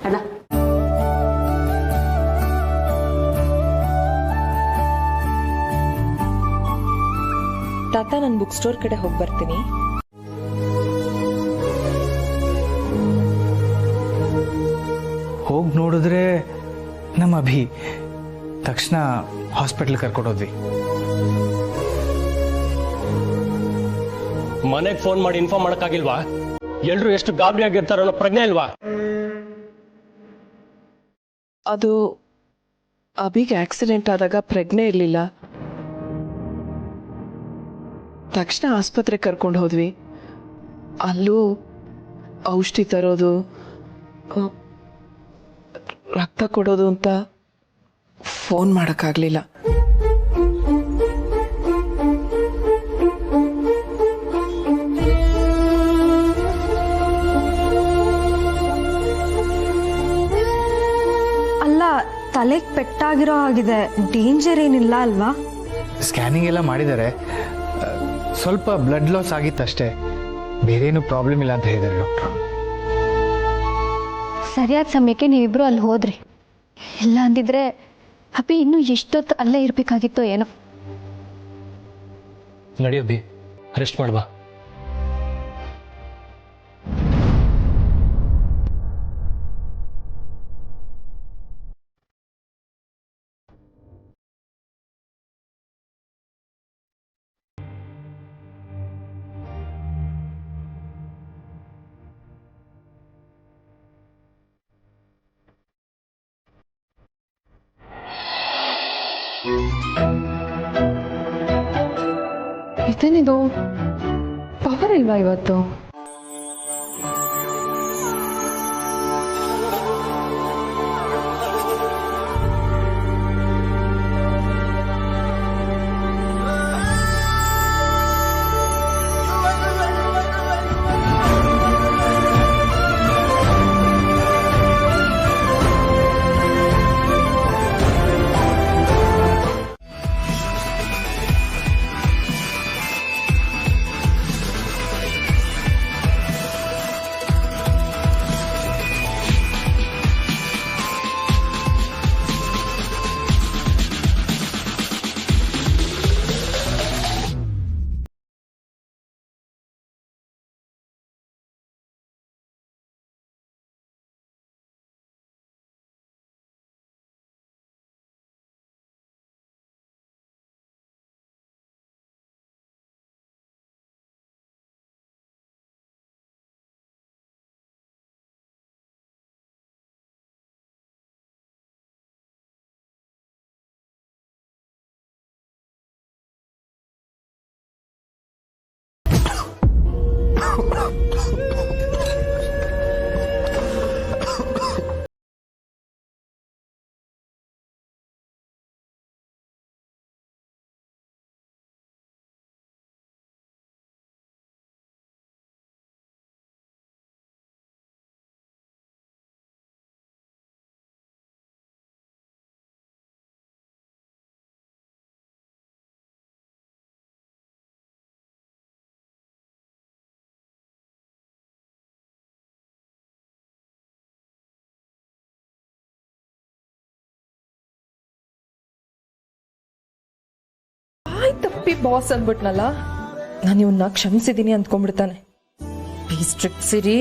[SPEAKER 15] ಅಣ್ಣ,
[SPEAKER 12] ತಾತ, ನಾನು ಬುಕ್ ಸ್ಟೋರ್ ಕಡೆ ಹೋಗಿ ಬರ್ತೀನಿ.
[SPEAKER 6] ಹೋಗಿ ನೋಡಿದ್ರೆ ನಮ್ಮ ಅಭಿ ತಕ್ಷಣ ಹಾಸ್ಪಿಟ್ಲ್ ಕರ್ಕೊಂಡೋದ್ವಿ.
[SPEAKER 4] ಮನೆಗೆ ಫೋನ್ ಮಾಡಿ ಇನ್ಫಾರ್ಮ್ ಮಾಡಕ್ಕಾಗಿಲ್ವಾ? ಎಲ್ರು ಎಷ್ಟು ಗಾಬರಿ ಆಗಿರ್ತಾರೋ ಅನ್ನೋ ಪ್ರಜ್ಞೆ ಇಲ್ವಾ?
[SPEAKER 10] ಅದು ಅಭಿಗೆ ಆಕ್ಸಿಡೆಂಟ್ ಆದಾಗ ಪ್ರಜ್ಞೆ ಇರಲಿಲ್ಲ. ತಕ್ಷಣ ಆಸ್ಪತ್ರೆಗೆ ಕರ್ಕೊಂಡು ಹೋದ್ವಿ. ಅಲ್ಲೂ ಔಷಧಿ ತರೋದು, ರಕ್ತ ಕೊಡೋದು ಅಂತ ಫೋನ್ ಮಾಡೋಕ್ಕಾಗಲಿಲ್ಲ.
[SPEAKER 5] ಅಲ್ಲ, ತಲೆಗೆ ಪೆಟ್ಟಾಗಿರೋ ಆಗಿದೆ, ಡೇಂಜರ್ ಏನಿಲ್ಲ ಅಲ್ವಾ?
[SPEAKER 6] ಸ್ಕ್ಯಾನಿಂಗ್ ಎಲ್ಲ ಮಾಡಿದ್ದಾರೆ. ಸ್ವಲ್ಪ ಬ್ಲಡ್ ಲಾಸ್ ಆಗಿತ್ತಷ್ಟೇ, ಬೇರೇನು ಪ್ರಾಬ್ಲಮ್ ಇಲ್ಲ ಅಂತ ಹೇಳಿದ್ದಾರೆ ಡಾಕ್ಟ್ರು.
[SPEAKER 11] ಸರಿಯಾದ ಸಮಯಕ್ಕೆ ನೀವಿಬ್ರು ಅಲ್ಲಿ ಹೋದ್ರಿ. ಇಲ್ಲ ಅಂದಿದ್ರೆ ಅಭಿ ಇನ್ನೂ ಎಷ್ಟೊತ್ತು ಅಲ್ಲೇ ಇರಬೇಕಾಗಿತ್ತೋ ಏನೋ.
[SPEAKER 4] ನಡಿ ಅಭಿ, ರೆಸ್ಟ್ ಮಾಡ್ಬಾ.
[SPEAKER 12] ಇದೇನಿದು, ಪವರ್ ಇಲ್ವಾ ಇವತ್ತು? ಬಾಯ್ ತಪ್ಪಿ ಬಾಸ್ ಅಂದ್ಬಿಟ್ನಲ್ಲ, ನಾನು ಇವನ್ನ ಕ್ಷಮಿಸಿದೀನಿ ಅಂದ್ಕೊಂಡ್ಬಿಡ್ತಾನೆ. ಬಿ ಸ್ಟ್ರಿಕ್ಟ್ ಸಿರಿ.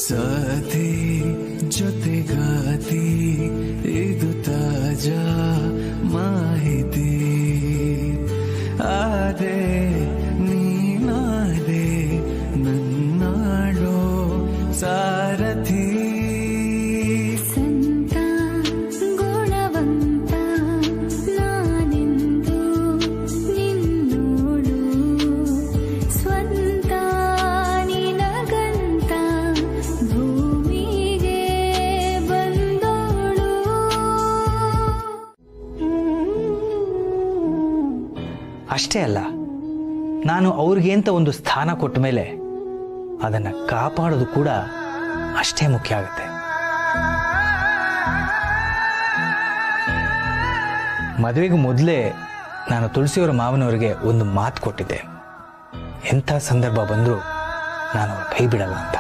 [SPEAKER 14] ಸಾಥಿ ಜೊತೆಗಾತಿ ಇದು ತಾಜಾ ಮಾಹಿತಿ. ಆದೆ ನೀನಾದೆ ನನ್ನಾಡೋ ಸಾರಥಿ.
[SPEAKER 13] ಸಂತ ಗುಣವಂತ ನಾನೆಂದು ನಿನ್ನೋಡು ಸ್ವಂತ ನಿನಗಂತ ಭೂಮಿಗೆ ಬಂದೋಳು.
[SPEAKER 6] ಅಷ್ಟೇ ಅಲ್ಲ, ನಾನು ಅವ್ರಿಗೆ ಅಂತ ಒಂದು ಸ್ಥಾನ ಕೊಟ್ಟ ಮೇಲೆ ಅದನ್ನು ಕಾಪಾಡೋದು ಕೂಡ ಅಷ್ಟೇ ಮುಖ್ಯ ಆಗುತ್ತೆ. ಮದುವೆಗೂ ಮೊದಲೇ ನಾನು ತುಳಸಿಯವರ ಮಾವನವರಿಗೆ ಒಂದು ಮಾತು ಕೊಟ್ಟಿದ್ದೆ, ಎಂಥ ಸಂದರ್ಭ ಬಂದರೂ ನಾನು ಅವ್ರ ಕೈ ಬಿಡಲ್ಲ ಅಂತ.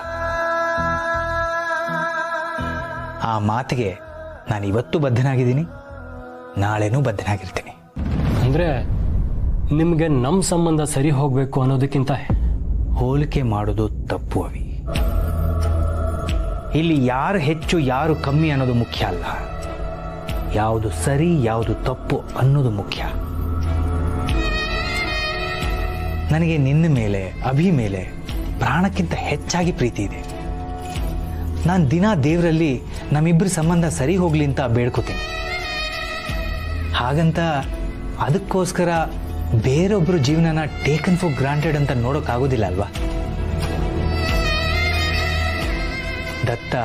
[SPEAKER 6] ಆ ಮಾತಿಗೆ ನಾನು ಇವತ್ತು ಬದ್ಧನಾಗಿದ್ದೀನಿ, ನಾಳೆನೂ ಬದ್ಧನಾಗಿರ್ತೀನಿ.
[SPEAKER 4] ಅಂದ್ರೆ ನಿಮ್ಗೆ ನಮ್ಮ ಸಂಬಂಧ ಸರಿ ಹೋಗ್ಬೇಕು ಅನ್ನೋದಕ್ಕಿಂತ
[SPEAKER 6] ಹೋಲಿಕೆ ಮಾಡೋದು ತಪ್ಪು ಅವಿ. ಇಲ್ಲಿ ಯಾರು ಹೆಚ್ಚು ಯಾರು ಕಮ್ಮಿ ಅನ್ನೋದು ಮುಖ್ಯ ಅಲ್ಲ, ಯಾವುದು ಸರಿ ಯಾವುದು ತಪ್ಪು ಅನ್ನೋದು ಮುಖ್ಯ. ನನಗೆ ನಿನ್ನ ಮೇಲೆ ಅಭಿ ಮೇಲೆ ಪ್ರಾಣಕ್ಕಿಂತ ಹೆಚ್ಚಾಗಿ ಪ್ರೀತಿ ಇದೆ. ನಾನು ದಿನ ದೇವರಲ್ಲಿ ನಮ್ಮಿಬ್ಬರ ಸಂಬಂಧ ಸರಿ ಹೋಗ್ಲಿ ಅಂತ ಬೇಡ್ಕೋತೀನಿ. ಹಾಗಂತ ಅದಕ್ಕೋಸ್ಕರ ಬೇರೊಬ್ಬರು ಜೀವನನ ಟೇಕನ್ ಫಾರ್ ಗ್ರಾಂಟೆಡ್ ಅಂತ ನೋಡೋಕ್ಕಾಗೋದಿಲ್ಲ ಅಲ್ವಾ? ದತ್ತ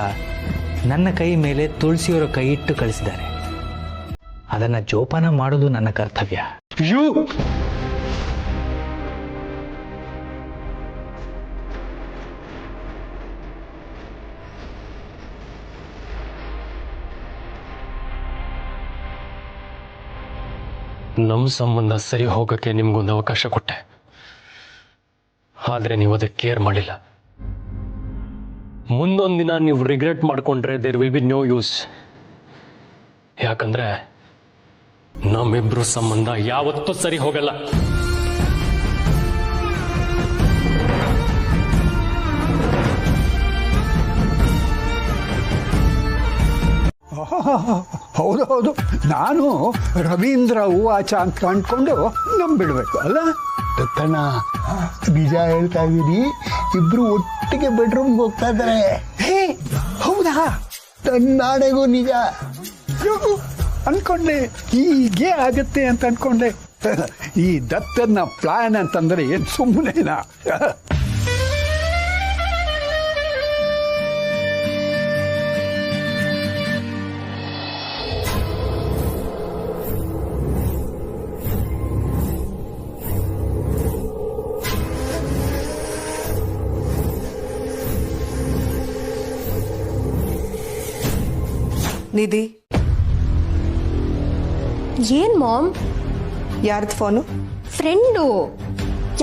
[SPEAKER 6] ನನ್ನ ಕೈ ಮೇಲೆ ತುಳಸಿಯವರ ಕೈ ಇಟ್ಟು ಕಳಿಸಿದ್ದಾರೆ. ಅದನ್ನ ಜೋಪಾನ ಮಾಡೋದು ನನ್ನ ಕರ್ತವ್ಯ.
[SPEAKER 4] ನಮ್ಮ ಸಂಬಂಧ ಸರಿ ಹೋಗಕ್ಕೆ ನಿಮ್ಗೊಂದು ಅವಕಾಶ ಕೊಟ್ಟೆ, ಆದ್ರೆ ನೀವು ಅದಕ್ಕೆ ಕೇರ್ ಮಾಡಿಲ್ಲ. ಮುಂದೊಂದು ದಿನ ನೀವು ರಿಗ್ರೆಟ್ ಮಾಡ್ಕೊಂಡ್ರೆ there will be no use. ಯಾಕಂದ್ರೆ ನಮ್ಮಿಬ್ರು ಸಂಬಂಧ ಯಾವತ್ತೂ ಸರಿ ಹೋಗಲ್ಲ.
[SPEAKER 1] ಹೌದು, ನಾನು ರವೀಂದ್ರ ಹೂವಾಚ ಅಂತ ಕಂಡ್ಕೊಂಡು ನಂಬಿಡ್ಬೇಕು ಅಲ್ಲ?
[SPEAKER 3] ದತ್ತಣ್ಣ, ನಿಜ ಹೇಳ್ತಾ ಇದ್ದೀನಿ, ಇಬ್ರು ಒಟ್ಟಿಗೆ ಬೆಡ್ರೂಮ್ಗೆ ಹೋಗ್ತಾ ಇದ್ದಾರೆ.
[SPEAKER 1] ಹೌದಾ?
[SPEAKER 3] ತನ್ನಾಣೆಗೂ ನಿಜ
[SPEAKER 1] ಅನ್ಕೊಂಡೆ, ಹೀಗೆ ಆಗತ್ತೆ ಅಂತ ಅನ್ಕೊಂಡೆ. ಈ ದತ್ತನ ಪ್ಲಾನ್ ಅಂತಂದ್ರೆ ಏನ್ ಸುಮ್ಮನೆನಾ?
[SPEAKER 8] ನಿಧಿ,
[SPEAKER 5] ಏನ್ ಮಾಮ್?
[SPEAKER 8] ಯಾರ್ದು ಫೋನು?
[SPEAKER 5] ಫ್ರೆಂಡು.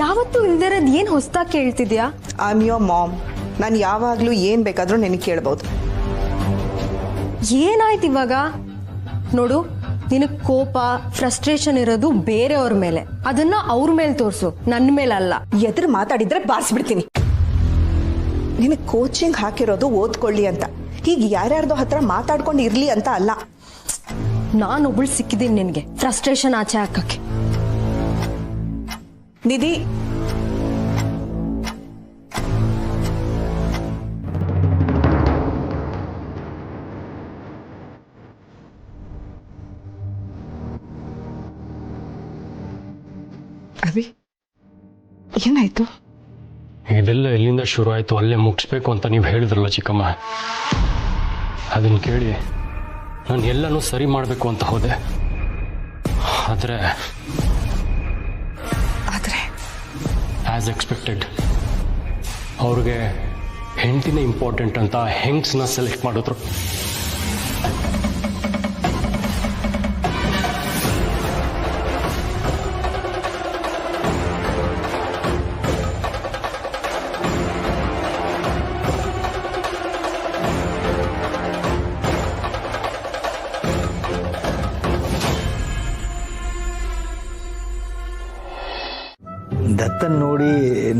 [SPEAKER 5] ಯಾವತ್ತೂ ಇಲ್ದಿರೋದು ಏನ್ ಹೊಸ್ದಾಗಿ ಕೇಳ್ತಿದ್ಯಾ?
[SPEAKER 8] I am your mom. ನಾನು ಯಾವಾಗಲೂ ಏನ್ ಬೇಕಾದ್ರೂ ನಿನಗೆ ಕೇಳ್ಬೋದು.
[SPEAKER 5] ಏನಾಯ್ತು ಇವಾಗ? ನೋಡು, ನಿನಗೆ ಕೋಪ ಫ್ರಸ್ಟ್ರೇಷನ್ ಇರೋದು ಬೇರೆಯವ್ರ ಮೇಲೆ, ಅದನ್ನ ಅವ್ರ ಮೇಲೆ ತೋರಿಸು, ನನ್ನ ಮೇಲಲ್ಲ.
[SPEAKER 8] ಎದುರು ಮಾತಾಡಿದ್ರೆ ಬಾರಿಸ್ಬಿಡ್ತೀನಿ. ನಿನಗೆ ಕೋಚಿಂಗ್ ಹಾಕಿರೋದು ಓದ್ಕೊಳ್ಳಿ ಅಂತ, ಹೀಗೆ ಯಾರ್ಯಾರ್ದೋ ಹತ್ರ ಮಾತಾಡ್ಕೊಂಡು ಇರ್ಲಿ ಅಂತ ಅಲ್ಲ.
[SPEAKER 5] ನಾನೊಬ್ಳು ಸಿಕ್ಕಿದ್ದೀನಿ ನಿನಗೆ ಫ್ರಸ್ಟ್ರೇಷನ್ ಆಚೆ ಹಾಕಕ್ಕೆ.
[SPEAKER 8] ನಿಧಿ, ಅಭಿ ಏನಾಯ್ತು?
[SPEAKER 4] ಇದೆಲ್ಲ ಎಲ್ಲಿಂದ ಶುರು ಆಯ್ತು, ಅಲ್ಲೇ ಮುಗಿಸ್ಬೇಕು ಅಂತ ನೀವು ಹೇಳಿದ್ರಲ್ಲ ಚಿಕ್ಕಮ್ಮ. ಅದನ್ನ ಕೇಳಿ ನಾನು ಎಲ್ಲನೂ ಸರಿ ಮಾಡಬೇಕು ಅಂತ ಹೋದೆ. ಆದರೆ ಆಸ್ ಎಕ್ಸ್ಪೆಕ್ಟೆಡ್ ಅವ್ರಿಗೆ ಹೆಂಡತಿನೇ ಇಂಪಾರ್ಟೆಂಟ್ ಅಂತ ಹೆಂಗ್ಸ್ನ ಸೆಲೆಕ್ಟ್ ಮಾಡಿದ್ರು.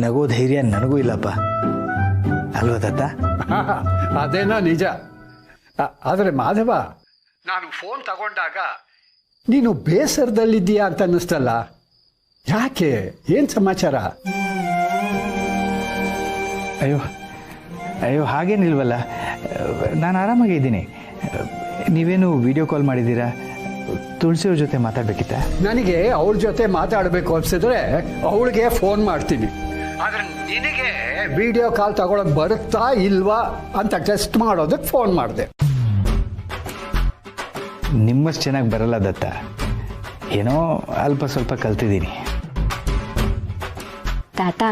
[SPEAKER 6] ನಗೋ ಧೈರ್ಯ ನನಗೂ ಇಲ್ಲಪ್ಪ, ಅಲ್ವಾ ದತ್ತ?
[SPEAKER 1] ಅದೇನೋ ನಿಜ. ಆದರೆ ಮಾಧವ, ನಾನು ಫೋನ್ ತಗೊಂಡಾಗ ನೀನು ಬೇಸರದಲ್ಲಿದ್ದೀಯಾ ಅಂತ ಅನ್ನಿಸ್ತಲ್ಲ, ಯಾಕೆ? ಏನು ಸಮಾಚಾರ?
[SPEAKER 6] ಅಯ್ಯೋ ಅಯ್ಯೋ ಹಾಗೇನಿಲ್ವಲ್ಲ, ನಾನು ಆರಾಮಾಗಿದ್ದೀನಿ. ನೀವೇನು ವಿಡಿಯೋ ಕಾಲ್ ಮಾಡಿದ್ದೀರಾ? ತುಳಸಿಯವ್ರ ಜೊತೆ ಮಾತಾಡಬೇಕಿತ್ತ?
[SPEAKER 1] ನನಗೆ ಅವಳ ಜೊತೆ ಮಾತಾಡಬೇಕು ಅನ್ಸಿದ್ರೆ ಅವಳಿಗೆ ಫೋನ್ ಮಾಡ್ತೀನಿ. ಆದರೆ ನಿನಗೆ ವಿಡಿಯೋ ಕಾಲ್ ತಗೊಳಕ್ ಬರುತ್ತಾ ಇಲ್ವಾ ಅಂತ ಟೆಸ್ಟ್ ಮಾಡೋದಕ್ಕೆ ಫೋನ್ ಮಾಡಿದೆ.
[SPEAKER 6] ನಿಮ್ಮಷ್ಟು ಚೆನ್ನಾಗಿ ಬರಲ್ಲ ದತ್ತ, ಏನೋ ಅಲ್ಪ ಸ್ವಲ್ಪ ಕಲ್ತಿದ್ದೀನಿ.
[SPEAKER 11] ತಾತ,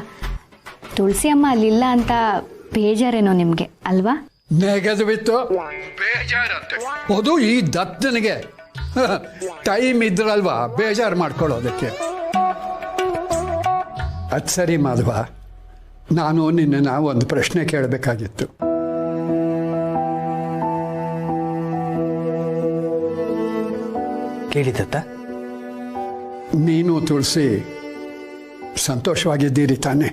[SPEAKER 11] ತುಳಸಿ ಅಮ್ಮ ಅಲ್ಲಿಲ್ಲ ಅಂತ ಬೇಜಾರೇನೋ ನಿಮಗೆ ಅಲ್ವಾ?
[SPEAKER 1] ನೆಗೆದು ಬಿತ್ತು ಬೇಜಾರಂತೆ. ಅದು ಈ ದತ್ತನಿಗೆ ಟೈಮ್ ಇದ್ರಲ್ವಾ ಬೇಜಾರು ಮಾಡ್ಕೊಳ್ಳೋದಕ್ಕೆ. ಅದು ಸರಿ ಮಾಧವ, ನಾನು ನಿನ್ನ ಒಂದು ಪ್ರಶ್ನೆ ಕೇಳಬೇಕಾಗಿತ್ತು.
[SPEAKER 6] ಕೇಳಿ ದತ್ತ.
[SPEAKER 1] ನೀನು ತುಳಸಿ ಸಂತೋಷವಾಗಿದ್ದೀರಿ ತಾನೆ?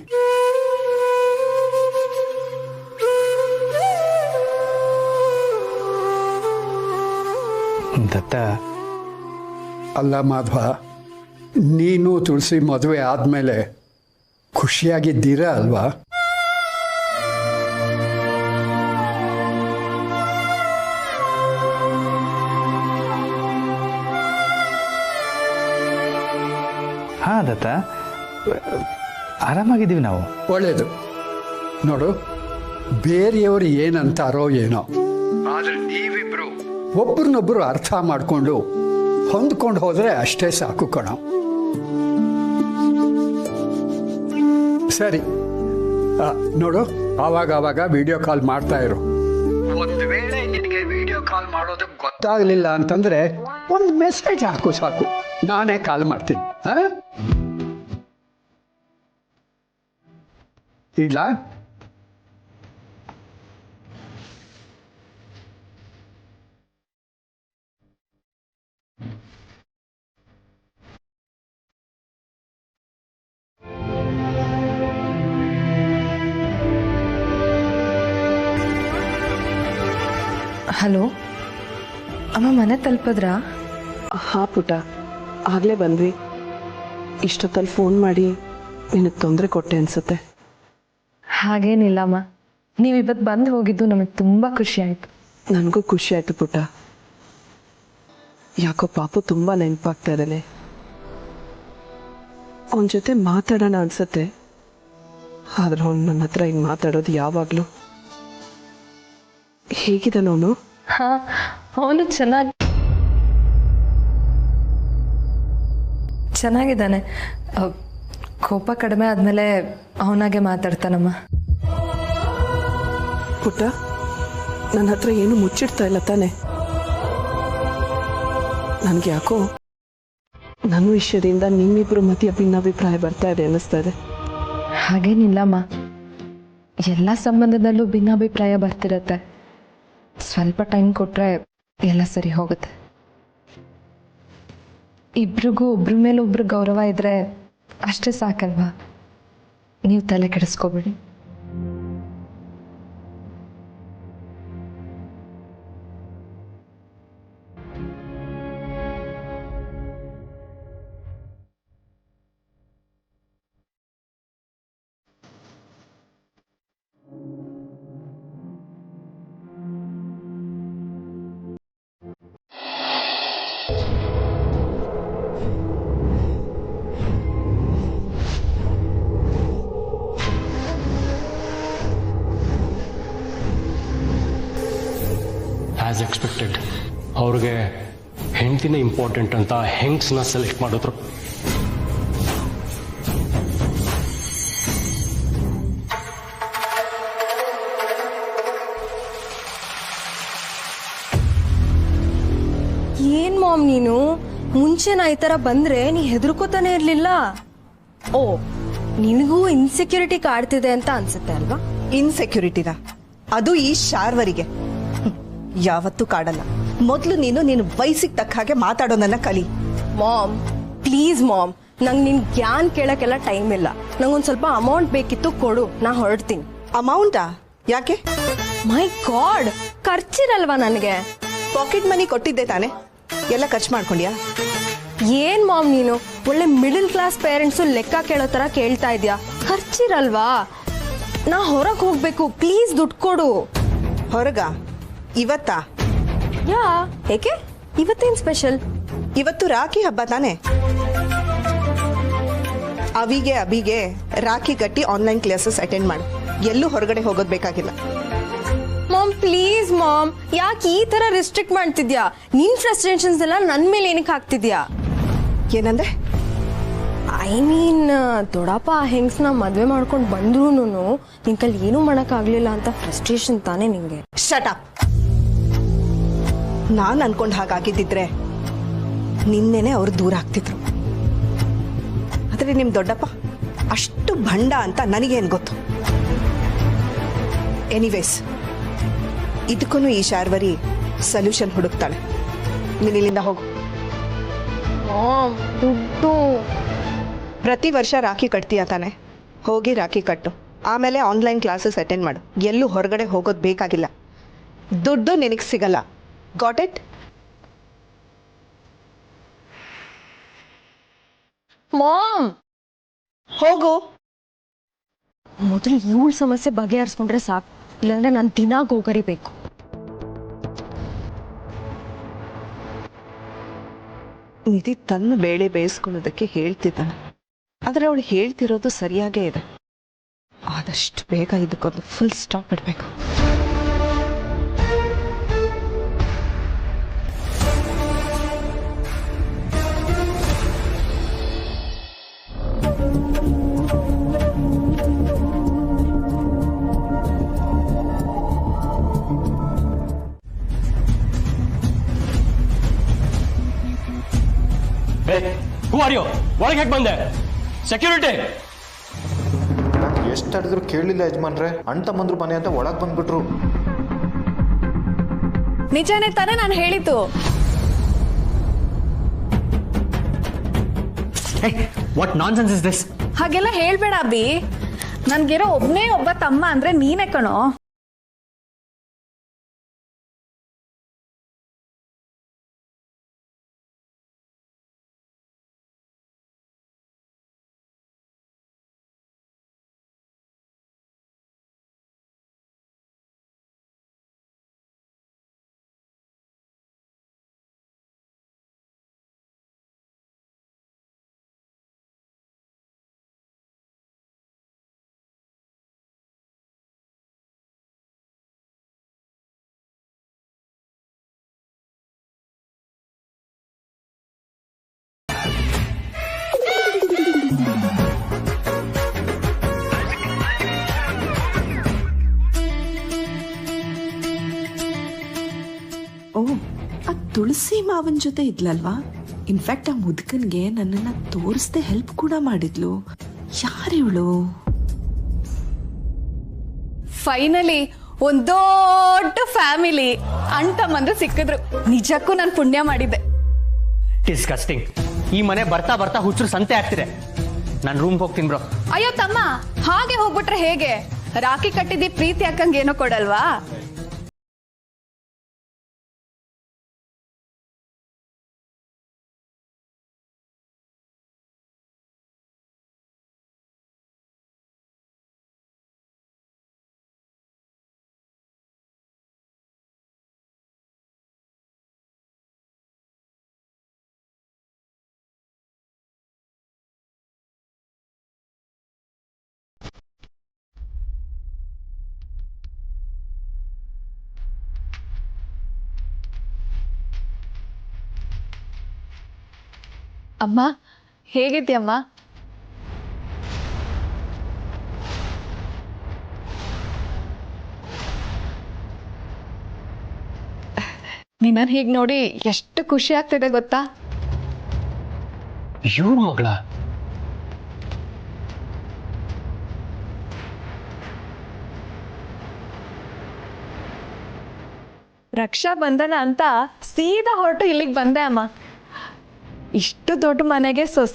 [SPEAKER 6] ದತ್ತ,
[SPEAKER 1] ಅಲ್ಲ ಮಾಧವ, ನೀನು ತುಳಸಿ ಮದುವೆ ಆದಮೇಲೆ ಖುಷಿಯಾಗಿದ್ದೀರಾ ಅಲ್ವಾ?
[SPEAKER 6] ಹಾಂ ದತ್ತ, ಆರಾಮಾಗಿದ್ದೀವಿ ನಾವು.
[SPEAKER 1] ಒಳ್ಳೇದು. ನೋಡು, ಬೇರೆಯವರು ಏನಂತಾರೋ ಏನೋ, ಆದರೆ ನೀವಿಬ್ರು ಒಬ್ರನ್ನೊಬ್ರು ಅರ್ಥ ಮಾಡಿಕೊಂಡು ಹೊಂದ್ಕೊಂಡು ಹೋದರೆ ಅಷ್ಟೇ ಸಾಕು ಕಣ. ಸರಿ, ನೋಡು, ಆವಾಗ ವಿಡಿಯೋ ಕಾಲ್ ಮಾಡ್ತಾ ಇರು. ಒಂದು ವೇಳೆ ನಿನಗೆ ವಿಡಿಯೋ ಕಾಲ್ ಮಾಡೋದಕ್ಕೆ ಗೊತ್ತಾಗಲಿಲ್ಲ ಅಂತಂದ್ರೆ ಒಂದು ಮೆಸೇಜ್ ಹಾಕು ಸಾಕು, ನಾನೇ ಕಾಲ್ ಮಾಡ್ತೀನಿ. ಇಲ್ಲ?
[SPEAKER 12] ಹಲೋ ಅಮ್ಮ, ಮನೆ ತಲುಪಿದ್ರಾ?
[SPEAKER 10] ಹಾ ಪುಟ, ಆಗಲೇ ಬಂದ್ವಿ. ಇಷ್ಟೊತ್ತಲ್ಲಿ ಫೋನ್ ಮಾಡಿ ನಿನಗೆ ತೊಂದರೆ ಕೊಟ್ಟೆ ಅನ್ಸುತ್ತೆ.
[SPEAKER 12] ಹಾಗೇನಿಲ್ಲಮ್ಮ, ನೀವಿವತ್ತು ಬಂದು ಹೋಗಿದ್ದು ನಮಗೆ ತುಂಬ ಖುಷಿ ಆಯಿತು.
[SPEAKER 10] ನನಗೂ ಖುಷಿ ಆಯಿತು ಪುಟ. ಯಾಕೋ ಪಾಪು ತುಂಬ ನೆನಪಾಗ್ತಾ ಇದ್ದಾನೆ. ಅವನ ಜೊತೆ ಮಾತಾಡೋಣ ಅನ್ಸುತ್ತೆ, ಆದ್ರೆ ಅವ್ನು ನನ್ನ ಹತ್ರ ಹಿಂಗೆ ಮಾತಾಡೋದು ಯಾವಾಗಲೂ. ಹೇಗಿದ್ದಾನೆ ಅವನು?
[SPEAKER 12] ಹಾಂ, ಅವನು ಚೆನ್ನಾಗಿದ್ದಾನೆ. ಕೋಪ ಕಡಿಮೆ ಆದಮೇಲೆ ಅವನಾಗೆ ಮಾತಾಡ್ತಾನಮ್ಮ.
[SPEAKER 10] ಪುಟ್ಟ, ನನ್ನ ಹತ್ರ ಏನು ಮುಚ್ಚಿಡ್ತಾ ಇಲ್ಲ ತಾನೆ? ನನಗೆ ಯಾಕೋ ನನ್ನ ವಿಷಯದಿಂದ ನಿಮ್ಮಿಬ್ರು ಮಧ್ಯೆ ಭಿನ್ನಾಭಿಪ್ರಾಯ ಬರ್ತಾ ಇದೆ ಅನ್ನಿಸ್ತಾ ಇದೆ.
[SPEAKER 12] ಹಾಗೇನಿಲ್ಲಮ್ಮ, ಎಲ್ಲ ಸಂಬಂಧದಲ್ಲೂ ಭಿನ್ನಾಭಿಪ್ರಾಯ ಬರ್ತಿರತ್ತೆ. ಸ್ವಲ್ಪ ಟೈಮ್ ಕೊಟ್ಟರೆ ಎಲ್ಲ ಸರಿ ಹೋಗುತ್ತೆ. ಇಬ್ರಿಗೂ ಒಬ್ರ ಮೇಲೆ ಒಬ್ರು ಗೌರವ ಇದ್ರೆ ಅಷ್ಟೇ ಸಾಕಲ್ವಾ? ನೀವು ತಲೆ ಕೆಡಿಸ್ಕೋಬೇಡಿ.
[SPEAKER 4] ಆ್ಯಸ್ ಎಕ್ಸ್ಪೆಕ್ಟೆಡ್ ಅವ್ರಿಗೆ ಹೆಂಡ್ತಿನೇ ಇಂಪಾರ್ಟೆಂಟ್ ಅಂತ ಹೆಂಗ್ಸ್ನ ಸೆಲೆಕ್ಟ್ ಮಾಡಿದ್ರು.
[SPEAKER 5] ಏನ್ ಮಾಮ್ ನೀನು? ಮುಂಚೆ ನಾ ಈ ತರ ಬಂದ್ರೆ ನೀ ಹೆದರ್ಕೋತಾನೆ ಇರ್ಲಿಲ್ಲ. ಓ, ನಿನಗೂ ಇನ್ಸೆಕ್ಯೂರಿಟಿ ಕಾಡ್ತಿದೆ ಅಂತ ಅನ್ಸುತ್ತೆ ಅಲ್ವಾ?
[SPEAKER 8] ಇನ್ಸೆಕ್ಯೂರಿಟಿನ ಅದು ಈ ಶಾರ್ವರಿಗೆ ಯಾವತ್ತೂ ಕಾಡಲ್ಲ. ಮೊದಲು ನೀನು ವಯಸ್ಸಿಗೆ ತಕ್ಕ ಹಾಗೆ ಮಾತಾಡೋದನ್ನ ಕಲಿ.
[SPEAKER 5] ಮಾಮ್ ಪ್ಲೀಸ್ ಮಾಮ್, ನಂಗೆ ನಿನ್ ಜ್ಞಾನ್ ಕೇಳಕ್ಕೆಲ್ಲ ಟೈಮ್ ಇಲ್ಲ. ನಂಗೊಂದ್ ಸ್ವಲ್ಪ ಅಮೌಂಟ್ ಬೇಕಿತ್ತು, ಕೊಡು, ನಾ ಹೊರಡ್ತೀನಿ.
[SPEAKER 8] ಅಮೌಂಟಾ? ಯಾಕೆ?
[SPEAKER 5] ಮೈ ಗಾಡ್, ಖರ್ಚಿರಲ್ವಾ ನನಗೆ?
[SPEAKER 8] ಪಾಕೆಟ್ ಮನಿ ಕೊಟ್ಟಿದ್ದೆ ತಾನೆ, ಎಲ್ಲ ಖರ್ಚು ಮಾಡ್ಕೊಂಡ್ಯಾ?
[SPEAKER 5] ಏನ್ ಮಾಮ್ ನೀನು ಒಳ್ಳೆ ಮಿಡಲ್ ಕ್ಲಾಸ್ ಪೇರೆಂಟ್ಸು ಲೆಕ್ಕ ಕೇಳೋ ತರ ಕೇಳ್ತಾ ಇದ್ಯಾ? ಖರ್ಚಿರಲ್ವಾ? ನಾ ಹೊರಗೆ ಹೋಗ್ಬೇಕು, ಪ್ಲೀಸ್ ದುಡ್ಡು ಕೊಡು.
[SPEAKER 8] ಹೊರಗ? ಇವತ್ತಾ?
[SPEAKER 5] ಯಾ, ಏಕೆ ಇವತ್ತೇನ್ ಸ್ಪೆಷಲ್?
[SPEAKER 8] ಇವತ್ತು ರಾಖಿ ಹಬ್ಬ ತಾನೆ. ಅಬಿಗೆ ರಾಖಿ ಕಟ್ಟಿ ಆನ್ಲೈನ್ ಕ್ಲಾಸಸ್ ಅಟೆಂಡ್ ಮಾಡು. ಎಲ್ಲೂ ಹೊರಗಡೆ ಹೋಗೋದ್ ಬೇಕಾಗಿಲ್ಲ.
[SPEAKER 5] ಮಾಮ್ ಪ್ಲೀಸ್ ಮಾಮ್, ಯಾಕೆ ಈ ತರ ರೆಸ್ಟ್ರಿಕ್ಟ್ ಮಾಡ್ತಿದ್ಯಾ? ನಿನ್ ಫ್ರಸ್ಟ್ರೇಷನ್ಸ್ ಎಲ್ಲ ನನ್ ಮೇಲೆ ಏನಕ್ಕೆ ಹಾಕ್ತಿದ್ಯಾ?
[SPEAKER 8] ಏನಂದೆ?
[SPEAKER 5] ಐ ಮೀನ್ ದೊಡ್ಡಪ್ಪ ಹೆಂಗ್ಸ್ನ ಮದ್ವೆ ಮಾಡ್ಕೊಂಡು ಬಂದ್ರೂನು ನಿನ್ ಕೈಲಿ ಏನೂ ಮಾಡಕ್ಕಾಗ್ಲಿಲ್ಲ ಅಂತ ಫ್ರಸ್ಟ್ರೇಷನ್ ತಾನೇ ನಿಂಗೆ?
[SPEAKER 8] Shut up. ನಾನ್ ಅನ್ಕೊಂಡ್ ಹಾಗಾಗಿದ್ದಿದ್ರೆ ನಿನ್ನೆನೆ ಅವ್ರು ದೂರ ಆಗ್ತಿದ್ರು. ಆದ್ರೆ ನಿಮ್ ದೊಡ್ಡಪ್ಪ ಅಷ್ಟು ಭಂಡ ಅಂತ ನನಗೇನ್ ಗೊತ್ತು. ಎನಿವೇಸ್, ಇದಕ್ಕೂ ಈ ಶಾರ್ವರಿ ಸೊಲ್ಯೂಷನ್ ಹುಡುಕ್ತಾಳೆ. ನೀನ್ ಇಲ್ಲಿಂದ ಹೋಗು.
[SPEAKER 5] ದುಡ್ಡು
[SPEAKER 8] ಪ್ರತಿ ವರ್ಷ ರಾಖಿ ಕಟ್ತೀಯ ತಾನೆ, ಹೋಗಿ ರಾಖಿ ಕಟ್ಟು. ಆಮೇಲೆ ಆನ್ಲೈನ್ ಕ್ಲಾಸಸ್ ಅಟೆಂಡ್ ಮಾಡು. ಎಲ್ಲೂ ಹೊರಗಡೆ ಹೋಗೋದು ಬೇಕಾಗಿಲ್ಲ. ದುಡ್ಡು ನಿನಗೆ ಸಿಗಲ್ಲ. Got it?
[SPEAKER 5] ಮಾಮ್
[SPEAKER 8] ಹೋಗು.
[SPEAKER 5] ಮೊದಲು ಇವಳ ಸಮಸ್ಯೆ ಬಗೆಹರಿಸ್ಕೊಂಡ್ರೆ ಸಾಕು, ಇಲ್ಲಾಂದ್ರೆ ನಾನು ದಿನ ಗೋಗರಿಬೇಕು.
[SPEAKER 8] ನಿಧಿ ತನ್ನ ಬೇಳೆ ಬೇಯಿಸ್ಕೊಳ್ಳೋದಕ್ಕೆ ಹೇಳ್ತಿದ್ದಾನೆ, ಆದರೆ ಅವಳು ಹೇಳ್ತಿರೋದು ಸರಿಯಾಗೇ ಇದೆ. ಆದಷ್ಟು ಬೇಗ ಇದಕ್ಕೊಂದು ಫುಲ್ ಸ್ಟಾಪ್ ಇಡಬೇಕು.
[SPEAKER 4] ಒಳಗೆ ಹೇಗೆ ಬಂದೆ? ಸೆಕ್ಯೂರಿಟಿ!
[SPEAKER 19] ಎಷ್ಟು ತಡೆದ್ರು ಕೇಳಲಿಲ್ಲ ಯಜಮಾನ್ರೆ. ಅಣ್ಣ ತಮ್ಮಂದ್ರು ಮನೆ ಅಂತ ಒಳಗೆ ಬಂದ್ಬಿಟ್ರು.
[SPEAKER 7] ನಿಜಾನೇ ತಾನೇ ನಾನು ಹೇಳಿದ್ದು?
[SPEAKER 2] What nonsense is this?
[SPEAKER 7] ಹಾಗೆಲ್ಲ ಹೇಳ್ಬೇಡ ಅಬ್ಬಿ. ನನ್ಗಿರೋ ಒಬ್ನೇ ಒಬ್ಬ ತಮ್ಮ ಅಂದ್ರೆ ನೀನೇ ಕಣೋ.
[SPEAKER 10] ಓ, ಆ ತುಳಸಿ ಮಾವನ್ ಜೊತೆ ಇದ್ಲಲ್ವಾ? ಇನ್ಫ್ಯಾಕ್ಟ್ ಆ ಮುದುಕನ್ಗೆ ನನ್ನನ್ನ ತೋರಿಸ್ದೆ ಹೆಲ್ಪ್ ಕೂಡ ಮಾಡಿದ್ಲು. ಯಾರಿವಳು?
[SPEAKER 7] ಫೈನಲಿ ಒಂದ್ ದೊಡ್ಡ ಫ್ಯಾಮಿಲಿ ಅಣ್ಣ ತಮ್ಮಂದ್ರು ಸಿಕ್ಕಿದ್ರು. ನಿಜಕ್ಕೂ ನಾನು ಪುಣ್ಯ ಮಾಡಿದ್ದೆ.
[SPEAKER 2] ಡಿಸ್ಕಸ್ಟಿಂಗ್. ಈ ಮನೆ ಬರ್ತಾ ಬರ್ತಾ ಹುಚ್ಚರು ಸಂತೆ ಆಗ್ತಿದೆ. ನಾನು ರೂಮ್ ಹೋಗ್ತೀನಿ ಬ್ರೋ.
[SPEAKER 7] ಅಯ್ಯೋ ತಮ್ಮ, ಹಾಗೆ ಹೋಗ್ಬಿಟ್ರೆ ಹೇಗೆ? ರಾಖಿ ಕಟ್ಟಿದ್ದಿ ಪ್ರೀತಿ ಅಕ್ಕಂಗೆ ಏನೋ ಕೊಡಲ್ವಾ? ಅಮ್ಮ, ಹೇಗಿದ್ಯಮ್ಮ? ನಿನ್ನ ಹೀಗೆ ನೋಡಿ ಎಷ್ಟು ಖುಷಿ ಆಗ್ತಿದೆ ಗೊತ್ತಾ?
[SPEAKER 2] ಇವ್ರ ಮಗಳ?
[SPEAKER 7] ರಕ್ಷಾ ಬಂಧನ ಅಂತ ಸೀದಾ ಹೊರಟು ಇಲ್ಲಿಗೆ ಬಂದೆ ಅಮ್ಮ. ಇಷ್ಟು ದೊಡ್ಡ ಮನೆಗೆ ಸೊಸೆ